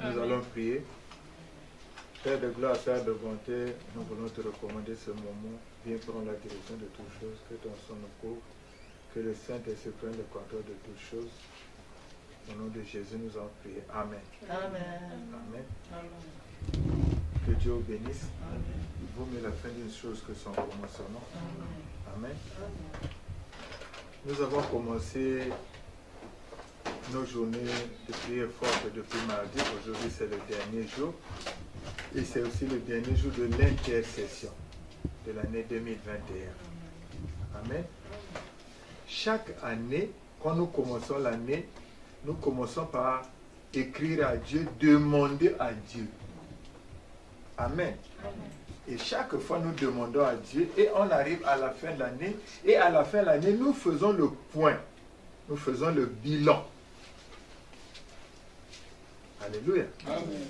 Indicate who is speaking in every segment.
Speaker 1: Nous allons prier. Père de gloire, Père de bonté, nous voulons te recommander ce moment. Viens prendre la direction de toutes choses, que ton sang nous couvre, que le Saint-Esprit prenne le contrôle de toutes choses. Au nom de Jésus, nous allons prier. Amen.
Speaker 2: Amen.
Speaker 1: Amen.
Speaker 2: Amen.
Speaker 1: Que Dieu vous bénisse.
Speaker 2: Amen.
Speaker 1: Il vaut mieux la fin d'une chose que son commencement.
Speaker 2: Amen.
Speaker 1: Amen. Nous avons commencé nos journées de prière forte depuis mardi. Aujourd'hui, c'est le dernier jour. Et c'est aussi le dernier jour de l'intercession de l'année 2021. Amen. Chaque année, quand nous commençons l'année, nous commençons par écrire à Dieu, demander à Dieu. Amen. Et chaque fois, nous demandons à Dieu et on arrive à la fin de l'année. Et à la fin de l'année, nous faisons le point. Nous faisons le bilan. Alléluia. Amen.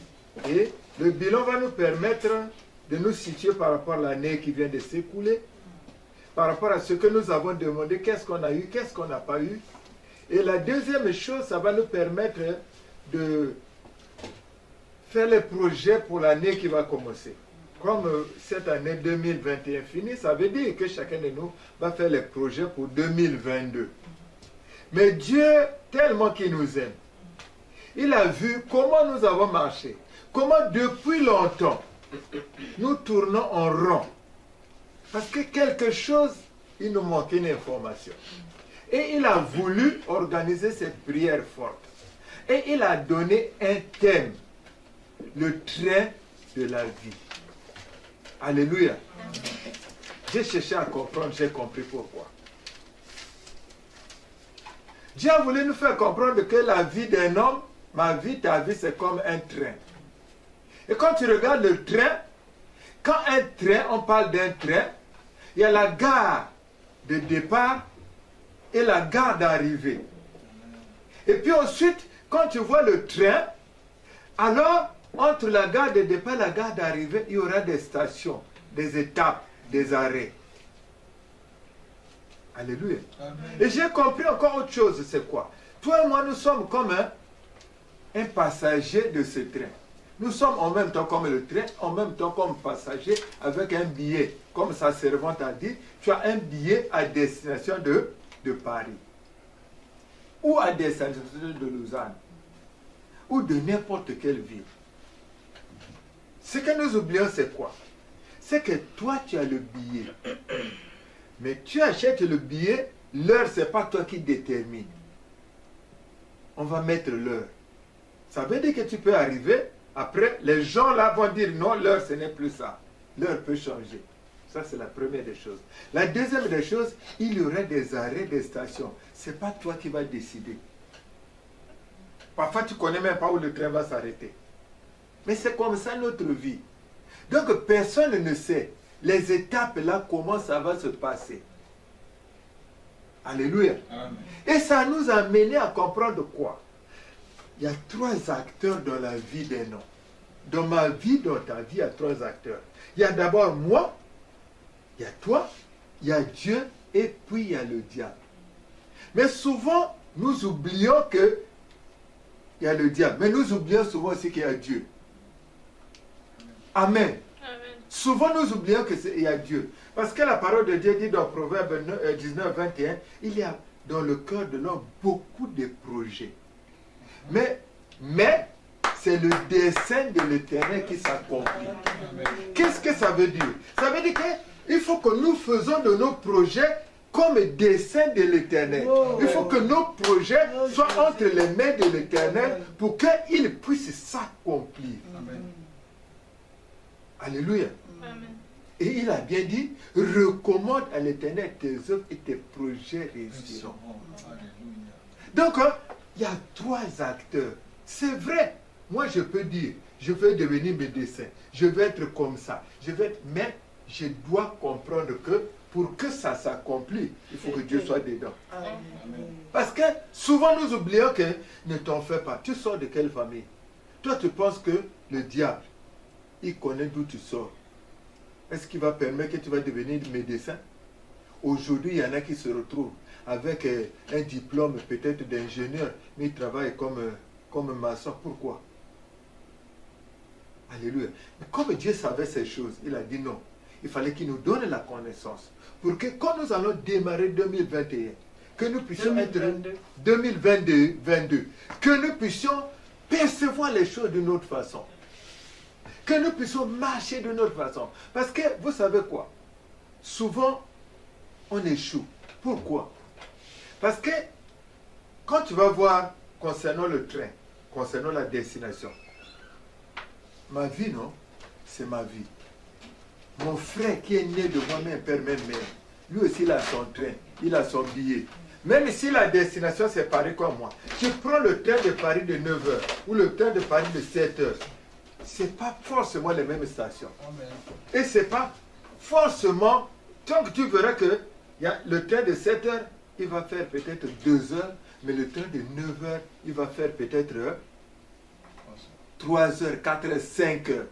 Speaker 1: Et le bilan va nous permettre de nous situer par rapport à l'année qui vient de s'écouler, par rapport à ce que nous avons demandé, qu'est-ce qu'on a eu, qu'est-ce qu'on n'a pas eu. Et la deuxième chose, ça va nous permettre de faire les projets pour l'année qui va commencer. Comme cette année 2021 finit, ça veut dire que chacun de nous va faire les projets pour 2022. Mais Dieu, tellement qu'il nous aime, il a vu comment nous avons marché, comment depuis longtemps nous tournons en rond. Parce que quelque chose, il nous manquait une information. Et il a voulu organiser cette prière forte. Et il a donné un thème, le train de la vie. Alléluia. J'ai cherché à comprendre, j'ai compris pourquoi. Dieu a voulu nous faire comprendre que la vie d'un homme, ma vie, ta vie, c'est comme un train. Et quand tu regardes le train, quand un train, on parle d'un train, il y a la gare de départ et la gare d'arrivée. Et puis ensuite, quand tu vois le train, alors, entre la gare de départ et la gare d'arrivée, il y aura des stations, des étapes, des arrêts. Alléluia. Amen. Et j'ai compris encore autre chose, c'est quoi? Toi et moi, nous sommes comme un passager de ce train. Nous sommes en même temps comme le train, en même temps comme passager avec un billet. Comme sa servante a dit, tu as un billet à destination de Paris. Ou à destination de Lausanne. Ou de n'importe quelle ville. Ce que nous oublions, c'est quoi? C'est que toi, tu as le billet. Mais tu achètes le billet, l'heure, ce n'est pas toi qui détermine. On va mettre l'heure. Ça veut dire que tu peux arriver, après, les gens là vont dire non, l'heure, ce n'est plus ça. L'heure peut changer. Ça, c'est la première des choses. La deuxième des choses, il y aurait des arrêts, des stations. Ce n'est pas toi qui vas décider. Parfois, tu ne connais même pas où le train va s'arrêter. Mais c'est comme ça notre vie. Donc, personne ne sait les étapes là, comment ça va se passer. Alléluia. Amen. Et ça nous a mené à comprendre quoi? Il y a trois acteurs dans la vie d'un homme. Dans ma vie, dans ta vie, il y a trois acteurs. Il y a d'abord moi, il y a toi, il y a Dieu, et puis il y a le diable. Mais souvent, nous oublions que il y a le diable. Mais nous oublions souvent aussi qu'il y a Dieu. Amen. Amen. Souvent nous oublions qu'il y a Dieu. Parce que la parole de Dieu dit dans Proverbe 19, 21, il y a dans le cœur de l'homme beaucoup de projets. Mais c'est le dessein de l'Éternel qui s'accomplit. Qu'est-ce que ça veut dire? Ça veut dire qu'il faut que nous faisons de nos projets comme dessein de l'Éternel. Il faut que nos projets soient entre les mains de l'Éternel pour qu'ils puissent s'accomplir. Alléluia. Amen. Et il a bien dit, recommande à l'Éternel tes œuvres et tes projets réussiront. Donc, il y a trois acteurs. C'est vrai. Moi, je peux dire, je veux devenir médecin. Je veux être comme ça. Mais je dois comprendre que pour que ça s'accomplisse, il faut que Dieu soit dedans. Amen. Parce que souvent, nous oublions que ne t'en fais pas. Tu sors de quelle famille? Toi, tu penses que le diable, il connaît d'où tu sors. Est-ce qu'il va permettre que tu vas devenir médecin? Aujourd'hui, il y en a qui se retrouvent avec un diplôme peut-être d'ingénieur, mais ils travaillent comme maçon. Pourquoi? Alléluia. Mais comme Dieu savait ces choses, il a dit non. Il fallait qu'il nous donne la connaissance. Pour que quand nous allons démarrer 2021, que nous puissions
Speaker 2: 2022.
Speaker 1: être 2022, que nous puissions percevoir les choses d'une autre façon. Que nous puissions marcher d'une autre façon. Parce que, vous savez quoi? Souvent, on échoue. Pourquoi? Parce que, quand tu vas voir concernant le train, concernant la destination, ma vie, non? C'est ma vie. Mon frère qui est né de moi-même, père, même mère, lui aussi, il a son train, il a son billet. Même si la destination, c'est Paris comme moi. Tu prends le train de Paris de 9h ou le train de Paris de 7h. Ce n'est pas forcément les mêmes stations.
Speaker 2: Amen.
Speaker 1: Et ce n'est pas forcément, tant que tu verras que le train de 7h, il va faire peut-être 2 heures, mais le train de 9h, il va faire peut-être 3 heures, 4 heures, 5 heures.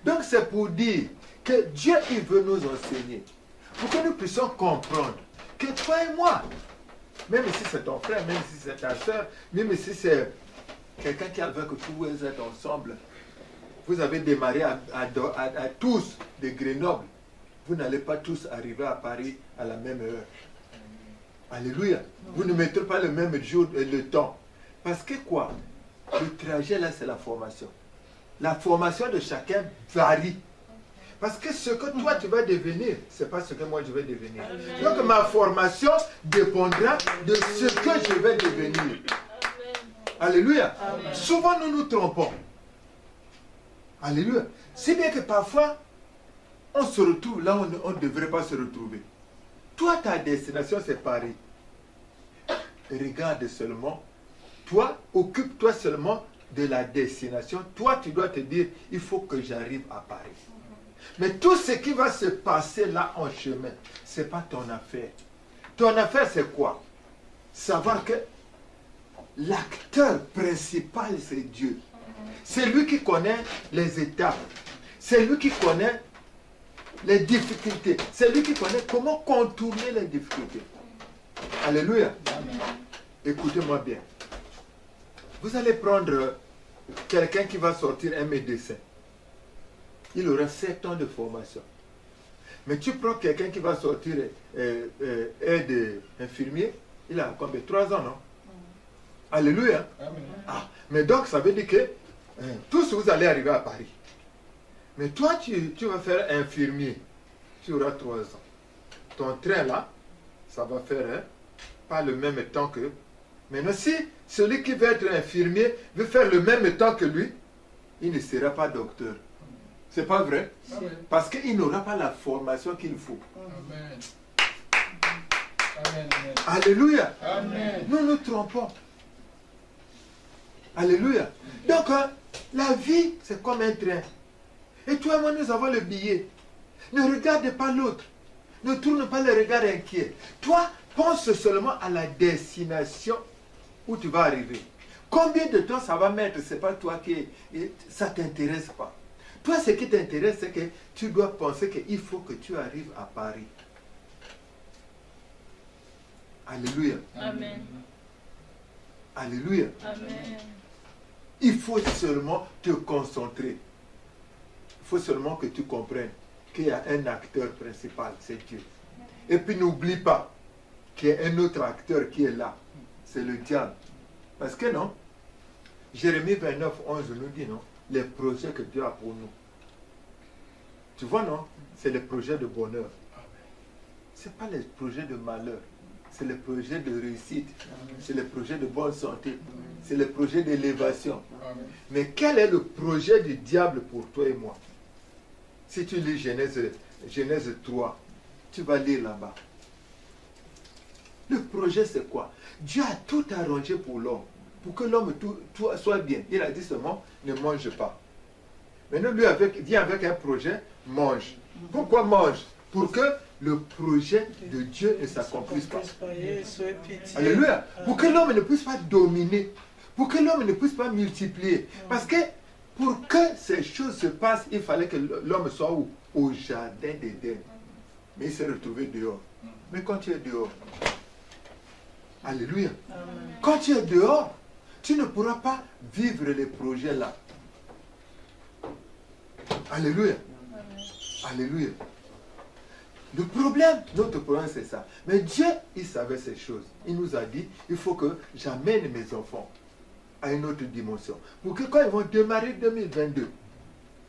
Speaker 1: Donc c'est pour dire que Dieu, il veut nous enseigner. Pour que nous puissions comprendre que toi et moi, même si c'est ton frère, même si c'est ta soeur, même si c'est quelqu'un qui avec que vous êtes ensemble, vous avez démarré à tous de Grenoble, vous n'allez pas tous arriver à Paris à la même heure. Alléluia. Vous ne mettrez pas le même jour et le temps. Parce que quoi? Le trajet là, c'est la formation. La formation de chacun varie. Parce que ce que toi tu vas devenir, ce n'est pas ce que moi je vais devenir. Donc ma formation dépendra de ce que je vais devenir. Alléluia. Souvent nous nous trompons. Alléluia. Si bien que parfois, on se retrouve là où on ne devrait pas se retrouver. Toi, ta destination, c'est Paris. Regarde seulement. Toi, occupe-toi seulement de la destination. Toi, tu dois te dire, il faut que j'arrive à Paris. Mais tout ce qui va se passer là en chemin, ce n'est pas ton affaire. Ton affaire, c'est quoi? Savoir que l'acteur principal, c'est Dieu. C'est lui qui connaît les étapes. C'est lui qui connaît les difficultés. C'est lui qui connaît comment contourner les difficultés. Alléluia. Écoutez-moi bien. Vous allez prendre quelqu'un qui va sortir un médecin. Il aura 7 ans de formation. Mais tu prends quelqu'un qui va sortir aide infirmier, il a combien? 3 ans, non? Alléluia. Ah, mais donc ça veut dire que tous vous allez arriver à Paris. Mais toi, tu vas faire infirmier. Tu auras 3 ans. Ton train là, ça va faire pas le même temps que... Maintenant, si celui qui veut être infirmier veut faire le même temps que lui, il ne sera pas docteur. C'est pas vrai? Parce qu'il n'aura pas la formation qu'il faut.
Speaker 2: Amen. Amen.
Speaker 1: Alléluia.
Speaker 2: Amen.
Speaker 1: Nous nous trompons. Alléluia. Donc, la vie, c'est comme un train. Et toi et moi, nous avons le billet. Ne regarde pas l'autre. Ne tourne pas le regard inquiet. Toi, pense seulement à la destination où tu vas arriver. Combien de temps ça va mettre? Ce n'est pas toi qui... Ça ne t'intéresse pas. Toi, ce qui t'intéresse, c'est que tu dois penser qu'il faut que tu arrives à Paris. Alléluia.
Speaker 3: Amen.
Speaker 1: Alléluia.
Speaker 3: Amen.
Speaker 1: Il faut seulement te concentrer. Il faut seulement que tu comprennes qu'il y a un acteur principal, c'est Dieu. Et puis n'oublie pas qu'il y a un autre acteur qui est là. C'est le diable. Parce que non, Jérémie 29, 11 nous dit non, les projets que Dieu a pour nous. Tu vois non, c'est les projets de bonheur. Ce n'est pas les projets de malheur. C'est les projets de réussite. C'est les projets de bonne santé. C'est les projets d'élévation. Mais quel est le projet du diable pour toi et moi? Si tu lis Genèse 3, tu vas lire là-bas. Le projet c'est quoi? Dieu a tout arrangé pour l'homme. Pour que l'homme soit bien. Il a dit seulement, ne mange pas. Maintenant, lui vient avec un projet, mange. Pourquoi mange? Pour que le projet de Dieu ne s'accomplisse pas. Alléluia. Pour que l'homme ne puisse pas dominer. Pour que l'homme ne puisse pas multiplier. Parce que pour que ces choses se passent, il fallait que l'homme soit où? Au jardin d'Éden. Mais il s'est retrouvé dehors. Mais quand tu es dehors, alléluia. Quand tu es dehors, tu ne pourras pas vivre les projets là. Alléluia. Alléluia. Le problème, notre problème c'est ça. Mais Dieu, il savait ces choses. Il nous a dit, il faut que j'amène mes enfants à une autre dimension. Pour que quand ils vont démarrer 2022,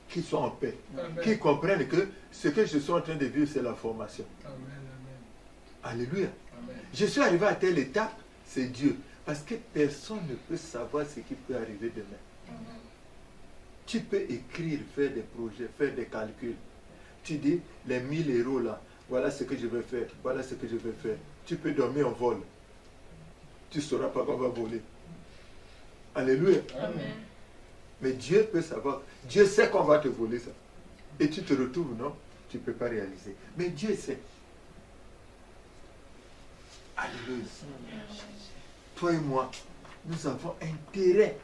Speaker 1: qu'ils soient en paix.
Speaker 3: Amen.
Speaker 1: Qu'ils comprennent que ce que je suis en train de vivre, c'est la formation.
Speaker 3: Amen.
Speaker 1: Alléluia.
Speaker 3: Amen.
Speaker 1: Je suis arrivé à telle étape, c'est Dieu. Parce que personne ne peut savoir ce qui peut arriver demain. Tu peux écrire, faire des projets, faire des calculs. Tu dis, les 1000 € là, voilà ce que je vais faire, voilà ce que je vais faire. Tu peux dormir en vol. Tu ne sauras pas qu'on va voler. Alléluia.
Speaker 3: Amen.
Speaker 1: Mais Dieu peut savoir. Dieu sait qu'on va te voler ça. Et tu te retrouves, non? Tu ne peux pas réaliser. Mais Dieu sait. Alléluia. Toi et moi, nous avons intérêt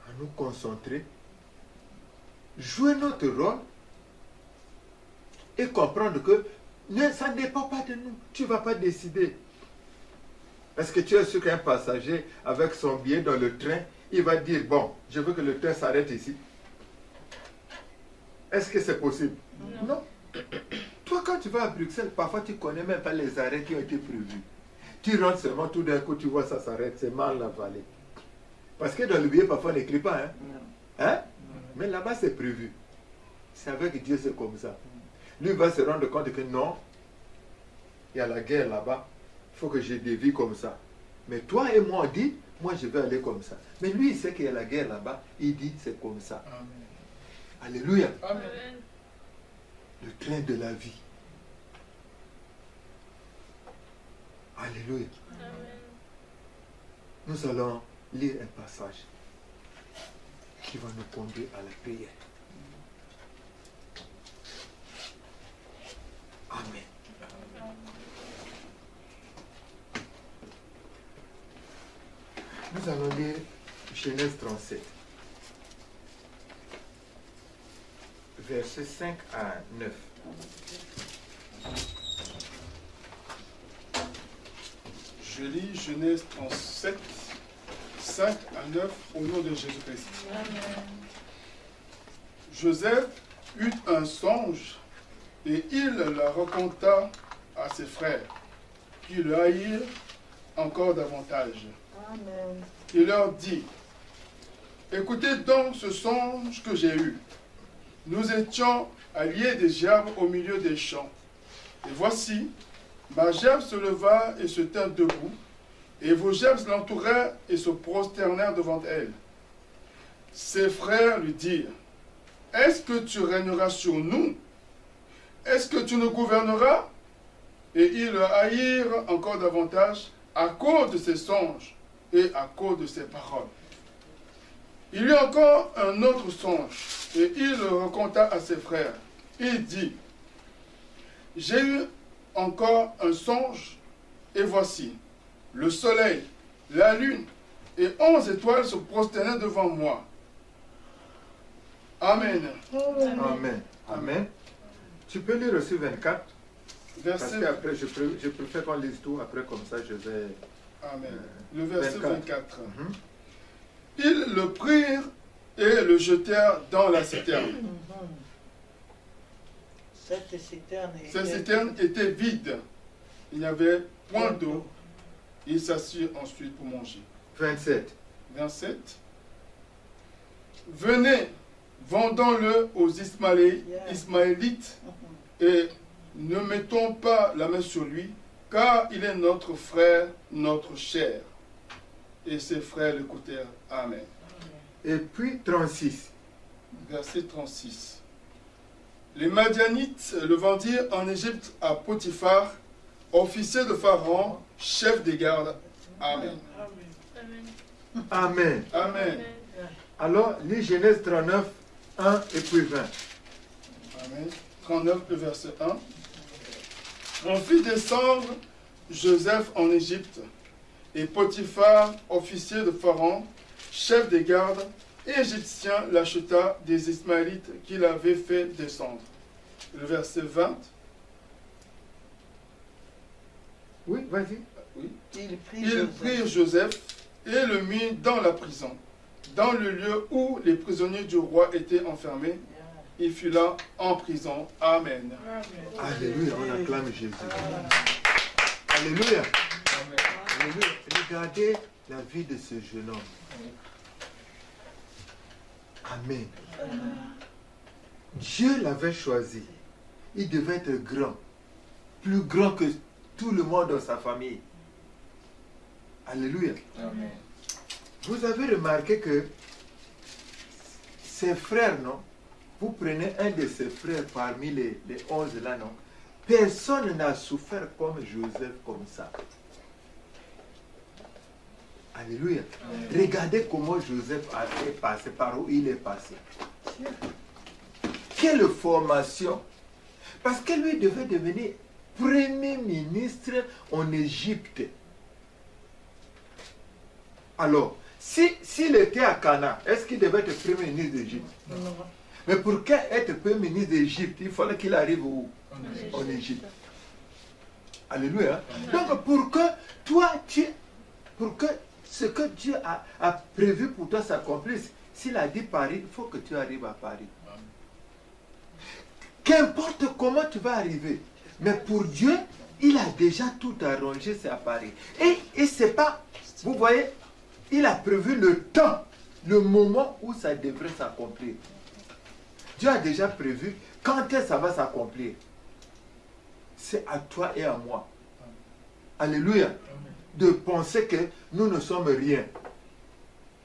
Speaker 1: à nous concentrer, jouer notre rôle et comprendre que ça ne dépend pas de nous. Tu ne vas pas décider. Est-ce que tu es sûr qu'un passager avec son billet dans le train, il va dire, bon, je veux que le train s'arrête ici? Est-ce que c'est possible? Non. Toi, quand tu vas à Bruxelles, parfois tu ne connais même pas les arrêts qui ont été prévus. Tu rentres seulement, tout d'un coup, tu vois ça s'arrête, c'est mal la vallée. Parce que dans le billet, parfois, on n'écrit pas. Hein? Hein? Mais là-bas, c'est prévu. C'est avec Dieu, c'est comme ça. Lui va se rendre compte que non, il y a la guerre là-bas, il faut que je dévie comme ça. Mais toi et moi, on dit, moi je vais aller comme ça. Mais lui, il sait qu'il y a la guerre là-bas, il dit, c'est comme ça.
Speaker 3: Amen.
Speaker 1: Alléluia.
Speaker 3: Amen.
Speaker 1: Le train de la vie. Alléluia. Nous allons lire un passage qui va nous conduire à la prière. Amen. Nous allons lire Genèse 37, versets 5 à 9.
Speaker 3: Je lis Genèse 37, 5 à 9 au nom de Jésus-Christ. Joseph eut un songe et il le raconta à ses frères, qui le haïrent encore davantage.
Speaker 2: Amen.
Speaker 3: Il leur dit, écoutez donc ce songe que j'ai eu. Nous étions alliés des gerbes au milieu des champs. Et voici, ma gerbe se leva et se tint debout, et vos gerbes l'entourèrent et se prosternèrent devant elle. Ses frères lui dirent, est-ce que tu régneras sur nous? Est-ce que tu nous gouverneras? Et ils le haïrent encore davantage à cause de ses songes et à cause de ses paroles. Il y eut encore un autre songe, et il le raconta à ses frères. Il dit, j'ai eu encore un songe, et voici, le soleil, la lune et 11 étoiles se prosternaient devant moi. Amen.
Speaker 1: Amen. Amen. Tu peux lire aussi 24, parce
Speaker 3: Verset,
Speaker 1: qu'après, je préfère qu'on lise tout, après comme ça je vais...
Speaker 3: Amen. Le verset 24.
Speaker 1: Mhm.
Speaker 3: Ils le prirent et le jetèrent dans la citerne.
Speaker 2: Cette citerne
Speaker 3: Cette citerne était vide. Il n'y avait point d'eau. Ils s'assirent ensuite pour manger.
Speaker 1: 27.
Speaker 3: 27. Venez, vendons-le aux Ismaélites et ne mettons pas la main sur lui, car il est notre frère, notre chair. Et ses frères l'écoutèrent. Amen.
Speaker 1: Et puis 36.
Speaker 3: Verset 36. Les Madianites le vendirent en Égypte à Potiphar, officier de Pharaon, chef des gardes. Amen.
Speaker 1: Amen.
Speaker 3: Amen.
Speaker 1: Alors, lis Genèse 39, 1 et puis 20.
Speaker 3: Amen. 39, le verset 1. On fit descendre Joseph en Égypte, et Potiphar, officier de Pharaon, chef des gardes, égyptien, l'acheta des Ismaélites qu'il avait fait descendre. Le verset 20.
Speaker 1: Oui, vas-y.
Speaker 3: Oui.
Speaker 2: Ils
Speaker 3: prirent Joseph et le mit dans la prison, dans le lieu où les prisonniers du roi étaient enfermés, il fut là en prison. Amen.
Speaker 1: Alléluia, on acclame Jésus. Alléluia. Alléluia. Regardez la vie de ce jeune homme. Amen. Dieu l'avait choisi. Il devait être grand. Plus grand que tout le monde dans sa famille. Alléluia.
Speaker 3: Amen.
Speaker 1: Vous avez remarqué que ses frères, non? Vous prenez un de ses frères parmi les 11 là, non? Personne n'a souffert comme Joseph comme ça. Alléluia.
Speaker 3: Amen.
Speaker 1: Regardez comment Joseph est passé, par où il est passé. Quelle formation! Parce que lui devait devenir premier ministre en Égypte. Alors, s'il était à Cana, est-ce qu'il devait être premier ministre d'Égypte?
Speaker 2: Non.
Speaker 1: Mais pour être premier ministre d'Égypte, il fallait qu'il arrive où? En Égypte. Alléluia. Donc, pour que toi, pour que ce que Dieu a prévu pour toi s'accomplisse, s'il a dit Paris, il faut que tu arrives à Paris. Qu'importe comment tu vas arriver, mais pour Dieu, il a déjà tout arrangé, c'est à Paris. Et c'est pas, vous voyez, il a prévu le temps, le moment où ça devrait s'accomplir. Dieu a déjà prévu quand est-ce que ça va s'accomplir. C'est à toi et à moi. Alléluia. De penser que nous ne sommes rien.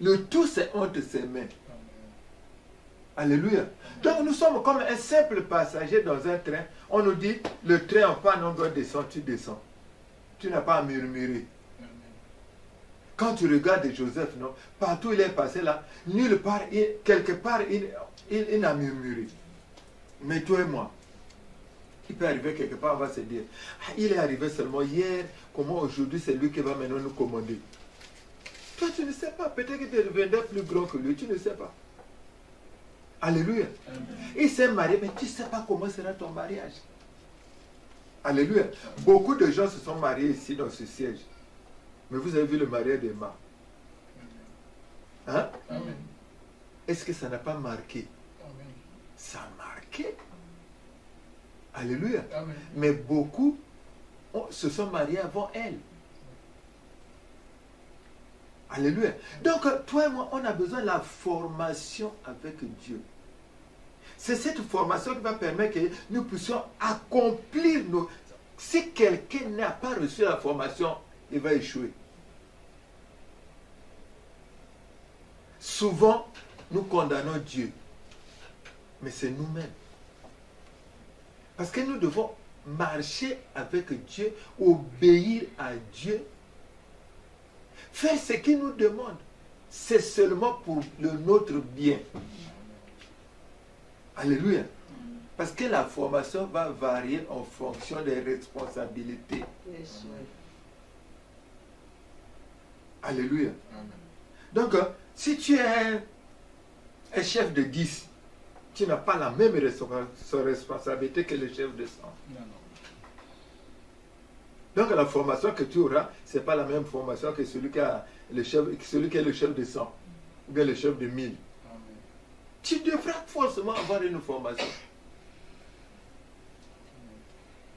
Speaker 1: Le tout, c'est entre ses mains. Alléluia. Donc nous sommes comme un simple passager dans un train. On nous dit, le train en panne, on doit descendre, tu descends. Tu n'as pas à murmurer. Quand tu regardes Joseph, non, partout il est passé là, nulle part, quelque part, il n'a murmuré. Mais toi et moi, il peut arriver quelque part, on va se dire, ah, il est arrivé seulement hier, comment aujourd'hui c'est lui qui va maintenant nous commander. Toi tu ne sais pas, peut-être que tu deviendrais plus grand que lui, tu ne sais pas. Alléluia. Il s'est marié, mais tu ne sais pas comment sera ton mariage. Alléluia. Beaucoup de gens se sont mariés ici dans ce siège. Mais vous avez vu le mariage d'Emma. Hein? Est-ce que ça n'a pas marqué?
Speaker 3: Amen.
Speaker 1: Ça a marqué. Alléluia.
Speaker 3: Amen.
Speaker 1: Mais beaucoup se sont mariés avant elle. Alléluia. Donc, toi et moi, on a besoin de la formation avec Dieu. C'est cette formation qui va permettre que nous puissions accomplir nos... Si quelqu'un n'a pas reçu la formation, il va échouer. Souvent, nous condamnons Dieu. Mais c'est nous-mêmes. Parce que nous devons marcher avec Dieu, obéir à Dieu, faire ce qu'il nous demande. C'est seulement pour notre bien. Alléluia. Parce que la formation va varier en fonction des responsabilités.
Speaker 2: Yes, oui.
Speaker 1: Alléluia.
Speaker 3: Amen.
Speaker 1: Donc, si tu es un chef de 10, tu n'as pas la même responsabilité que le chef de 100.
Speaker 3: Non, non.
Speaker 1: Donc la formation que tu auras, ce n'est pas la même formation que celui qui est le chef de 100 ou bien le chef de 1000.
Speaker 3: Amen.
Speaker 1: Tu devras forcément avoir une formation.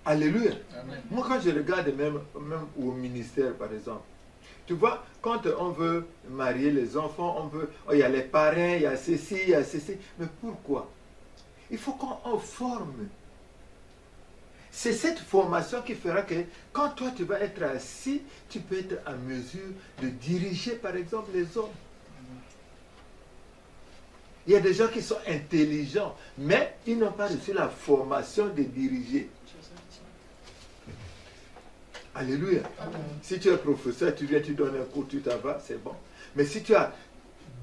Speaker 1: Alléluia.
Speaker 3: Amen.
Speaker 1: Moi, quand je regarde même au ministère, par exemple, tu vois, quand on veut marier les enfants, on veut, il y a les parrains, il y a ceci, il y a ceci. Mais pourquoi? Il faut qu'on forme. C'est cette formation qui fera que quand toi tu vas être assis, tu peux être en mesure de diriger par exemple les hommes. Il y a des gens qui sont intelligents, mais ils n'ont pas reçu la formation de diriger. Alléluia.
Speaker 3: Amen.
Speaker 1: Si tu es professeur, tu viens, tu donnes un cours, tu t'en vas, c'est bon. Mais si tu as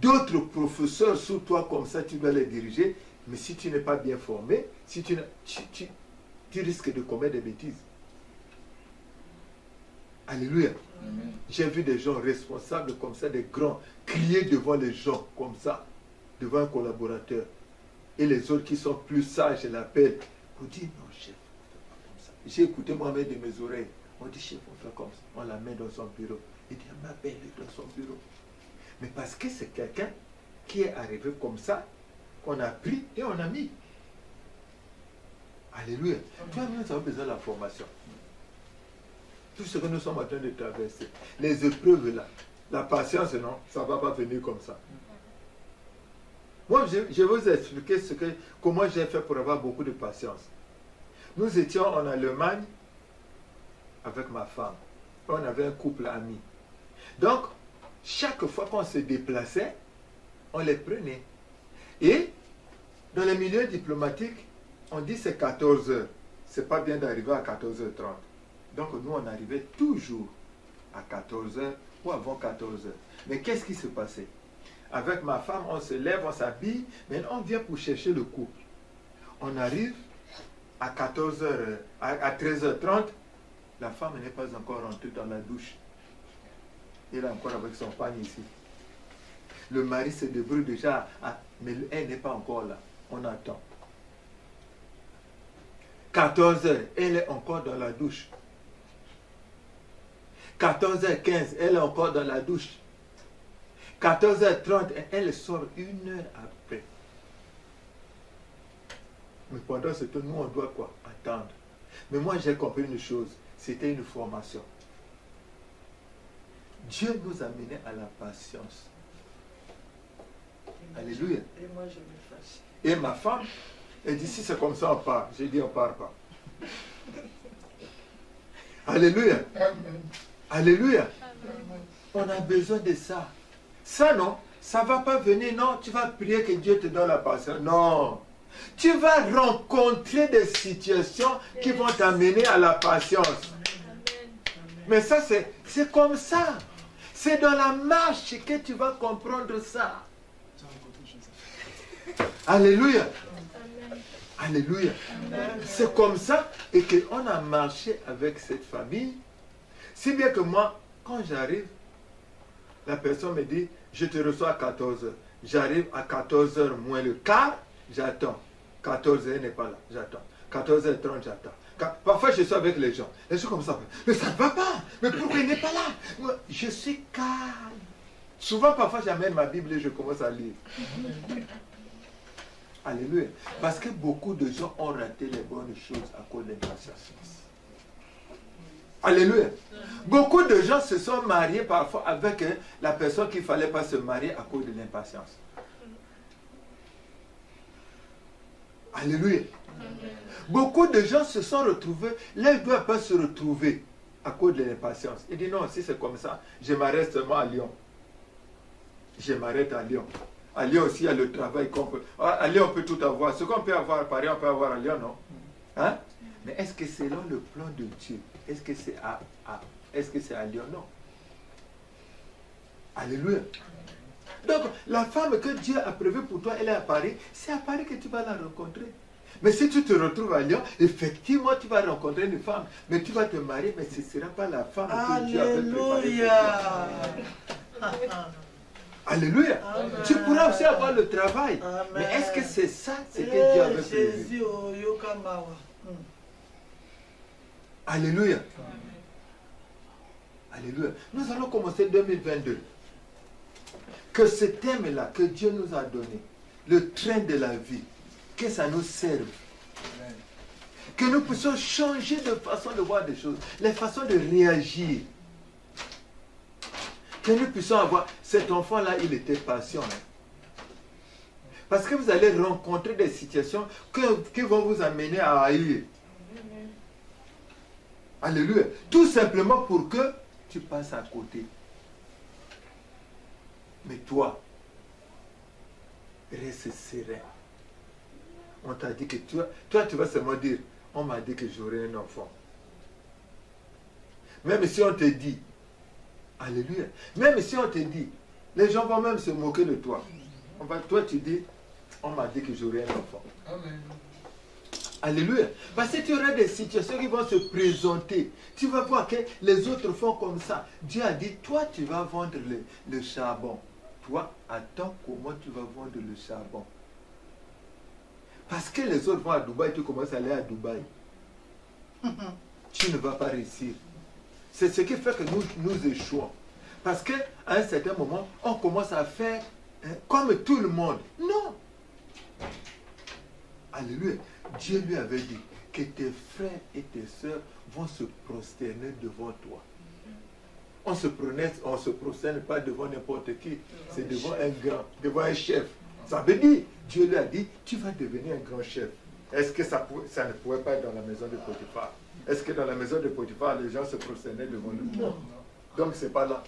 Speaker 1: d'autres professeurs sous toi comme ça, tu dois les diriger. Mais si tu n'es pas bien formé, si tu risques de commettre des bêtises. Alléluia.
Speaker 3: Amen.
Speaker 1: J'ai vu des gens responsables comme ça, des grands, crier devant les gens comme ça, devant un collaborateur. Et les autres qui sont plus sages l'appellent pour dire non, chef, on ne fait pas comme ça. J'ai écouté moi-même de mes oreilles. On dit chef, on fait comme ça. On la met dans son bureau. Il dit ma belle dans son bureau. Mais parce que c'est quelqu'un qui est arrivé comme ça, qu'on a pris et on a mis. Alléluia. Toi, nous avons besoin de la formation. Tout ce que nous sommes en train de traverser, les épreuves là, la patience, non, ça ne va pas venir comme ça. Moi, je vais vous expliquer comment j'ai fait pour avoir beaucoup de patience. Nous étions en Allemagne avec ma femme. On avait un couple ami. Donc, chaque fois qu'on se déplaçait, on les prenait. Et dans les milieux diplomatiques, on dit c'est 14 heures. C'est pas bien d'arriver à 14h30. Donc nous, on arrivait toujours à 14 heures ou avant 14 heures. Mais qu'est-ce qui se passait? Avec ma femme, on se lève, on s'habille, mais on vient pour chercher le couple. On arrive à 14 heures, à 13h30, la femme n'est pas encore rentrée dans la douche. Elle est encore avec son pagne ici. Le mari se débrouille déjà, mais elle n'est pas encore là. On attend. 14 heures, elle est encore dans la douche. 14h15, elle est encore dans la douche. 14h30, elle sort 1 heure après. Mais pendant ce temps, nous, on doit quoi? Attendre. Mais moi, j'ai compris une chose. C'était une formation. Dieu nous a menés à la patience. Alléluia.
Speaker 2: Et moi, je me fâche.
Speaker 1: Et ma femme, elle dit, si c'est comme ça, on part. J'ai dit, on part pas. Alléluia.
Speaker 3: Amen.
Speaker 1: Alléluia. On a besoin de ça. Ça, non, ça ne va pas venir. Non, tu vas prier que Dieu te donne la patience. Non. Tu vas rencontrer des situations qui vont t'amener à la patience. Mais ça, c'est comme ça. C'est dans la marche que tu vas comprendre ça. Alléluia. Alléluia. C'est comme ça et qu'on a marché avec cette famille. Si bien que moi, quand j'arrive, la personne me dit, je te reçois à 14 heures. J'arrive à 14 heures moins le quart, j'attends. 14 heures, elle n'est pas là, j'attends. 14h30, j'attends. Parfois, je suis avec les gens. Et je suis comme ça. Mais ça ne va pas. Mais pourquoi il n'est pas là? Moi, je suis calme. Souvent, parfois, j'amène ma Bible et je commence à lire. Alléluia. Parce que beaucoup de gens ont raté les bonnes choses à cause de l'impatience. Alléluia. Beaucoup de gens se sont mariés parfois avec la personne qu'il ne fallait pas se marier à cause de l'impatience. Alléluia. Beaucoup de gens se sont retrouvés, là ils ne doivent pas se retrouver à cause de l'impatience. Il dit non, si c'est comme ça, je m'arrête seulement à Lyon. Je m'arrête à Lyon. À Lyon aussi, il y a le travail qu'on peut. À Lyon, on peut tout avoir. Ce qu'on peut avoir à Paris, on peut avoir à Lyon, non? Hein? Mais est-ce que selon le plan de Dieu, est-ce que c'est à Lyon? Non. Alléluia. Donc, la femme que Dieu a prévue pour toi, elle est à Paris. C'est à Paris que tu vas la rencontrer. Mais si tu te retrouves à Lyon, effectivement, tu vas rencontrer une femme. Mais tu vas te marier, mais ce ne sera pas la femme que Dieu avait préparée pour toi. Alléluia.
Speaker 2: Amen.
Speaker 1: Tu pourras aussi avoir le travail.
Speaker 2: Amen.
Speaker 1: Mais est-ce que c'est ça ce que Dieu avait prévu?
Speaker 2: Jésus au Yokamawa.
Speaker 1: Alléluia. Alléluia. Nous allons commencer 2022. Que ce thème-là que Dieu nous a donné, le train de la vie, que ça nous serve. Que nous puissions changer de façon de voir des choses, les façons de réagir. Que nous puissions avoir... Cet enfant-là, il était patient. Parce que vous allez rencontrer des situations qui vont vous amener à haïr. Alléluia. Tout simplement pour que tu passes à côté. Mais toi, reste serein. On t'a dit que toi, tu vas seulement dire, on m'a dit que j'aurai un enfant. Même si on te dit, alléluia, même si on te dit, les gens vont même se moquer de toi. Toi, tu dis, on m'a dit que j'aurai un enfant.
Speaker 3: Amen.
Speaker 1: Alléluia. Parce que tu auras des situations qui vont se présenter. Tu vas voir que les autres font comme ça. Dieu a dit, toi, tu vas vendre le charbon. Toi, attends comment tu vas vendre le charbon. Parce que les autres vont à Dubaï, tu commences à aller à Dubaï. Tu ne vas pas réussir. C'est ce qui fait que nous échouons. Parce qu'à un certain moment, on commence à faire comme tout le monde. Non. Alléluia. Dieu lui avait dit, que tes frères et tes sœurs vont se prosterner devant toi. On se prosterne pas devant n'importe qui, c'est devant un grand, devant un chef. Ça veut dire, Dieu lui a dit, tu vas devenir un grand chef. Est-ce que ça ne pouvait pas être dans la maison de Potiphar? Est-ce que dans la maison de Potiphar, les gens se prosternaient devant lui? Non. Donc c'est pas là.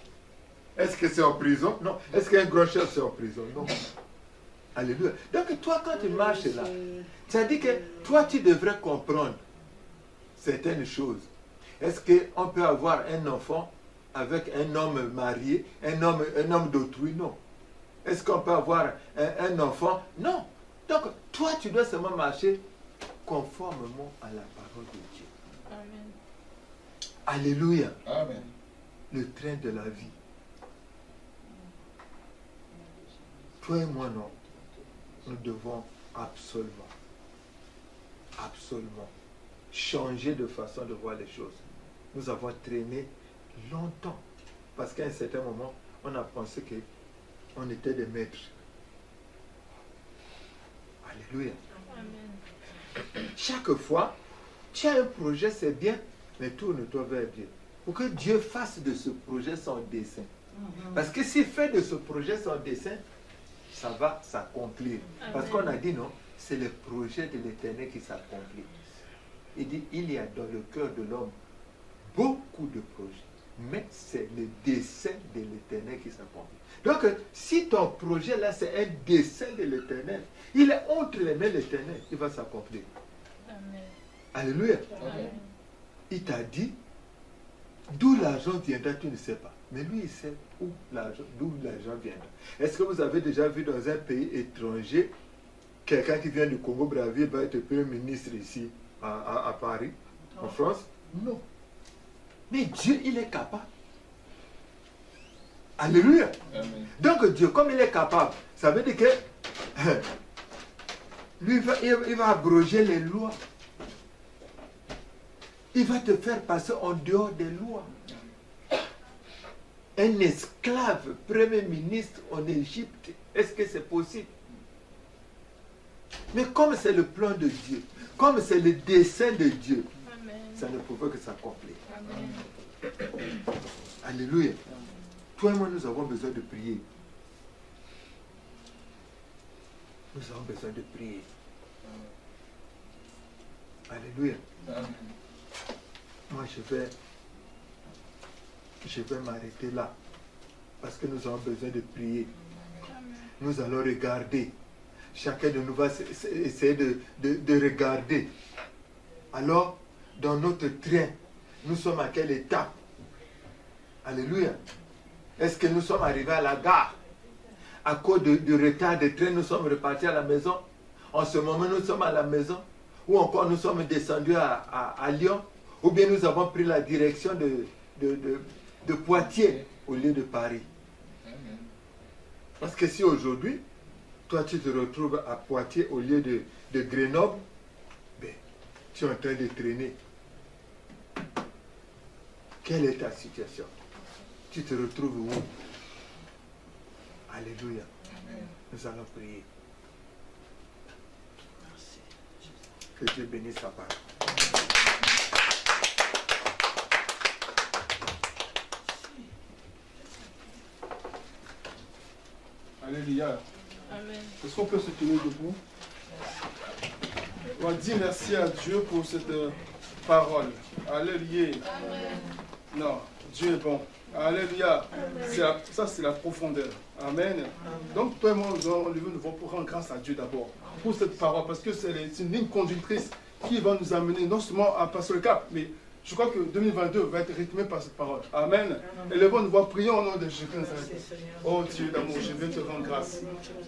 Speaker 1: Est-ce que c'est en prison? Non. Est-ce qu'un grand chef c'est en prison? Non. Alléluia. Donc toi, quand tu marches là, ça dit que toi, tu devrais comprendre certaines choses. Est-ce qu'on peut avoir un enfant avec un homme marié, un homme d'autrui? Non. Est-ce qu'on peut avoir un enfant? Non. Donc, toi, tu dois seulement marcher conformément à la parole de Dieu.
Speaker 2: Amen.
Speaker 1: Alléluia.
Speaker 3: Amen.
Speaker 1: Le train de la vie. Toi et moi, non. Nous devons absolument changer de façon de voir les choses. Nous avons traîné longtemps. Parce qu'à un certain moment, on a pensé qu'on était des maîtres. Alléluia.
Speaker 2: Amen.
Speaker 1: Chaque fois, tu as un projet, c'est bien, mais tourne-toi vers Dieu. Pour que Dieu fasse de ce projet son dessein. Parce que s'il fait de ce projet son dessein, ça va s'accomplir. Parce qu'on a dit non, c'est le projet de l'Éternel qui s'accomplit. Il dit, il y a dans le cœur de l'homme beaucoup de projets. Mais c'est le dessein de l'Éternel qui s'accomplit. Donc, si ton projet là, c'est un dessein de l'Éternel, il est entre les mains de l'Éternel, il va s'accomplir.
Speaker 2: Amen.
Speaker 1: Alléluia.
Speaker 2: Amen.
Speaker 1: Il t'a dit, d'où l'argent viendra, tu ne sais pas. Mais lui, il sait d'où l'argent viendra. Est-ce que vous avez déjà vu dans un pays étranger, quelqu'un qui vient du Congo-Brazzaville va être Premier ministre ici, à Paris, en France? Non. Mais Dieu, il est capable. Alléluia.
Speaker 3: Amen.
Speaker 1: Donc Dieu, comme il est capable, ça veut dire que lui, il va abroger les lois. Il va te faire passer en dehors des lois. Un esclave, premier ministre en Égypte, est-ce que c'est possible? Mais comme c'est le plan de Dieu, comme c'est le dessein de Dieu,
Speaker 2: Amen.
Speaker 1: ça ne pouvait que s'accomplir.
Speaker 2: Amen.
Speaker 1: Alléluia. Toi et moi, nous avons besoin de prier. Nous avons besoin de prier. Alléluia.
Speaker 3: Amen.
Speaker 1: Moi, je vais m'arrêter là. Parce que nous avons besoin de prier. Nous allons regarder. Chacun de nous va essayer de regarder. Alors, dans notre train, nous sommes à quelle étape? Alléluia. Est-ce que nous sommes arrivés à la gare? À cause du retard de train, nous sommes repartis à la maison. En ce moment, nous sommes à la maison. Ou encore, nous sommes descendus à Lyon. Ou bien nous avons pris la direction de Poitiers au lieu de Paris. Parce que si aujourd'hui, toi tu te retrouves à Poitiers au lieu de Grenoble, ben, tu es en train de traîner. Quelle est ta situation? Tu te retrouves où? Alléluia. Nous allons prier. Que Dieu bénisse sa parole.
Speaker 3: Alléluia.
Speaker 2: Amen.
Speaker 3: Est-ce qu'on peut se tenir debout? On dit merci à Dieu pour cette parole. Alléluia. Non, Dieu est bon. Alléluia. Ça, c'est la profondeur. Amen. Donc, toi et moi, nous devons rendre grâce à Dieu d'abord pour cette parole, parce que c'est une ligne conductrice qui va nous amener non seulement à passer le cap, mais je crois que 2022 va être rythmé par cette parole. Amen. Élevons-nous, prions au nom de Jésus. Oh Dieu d'amour, je vais te rendre grâce.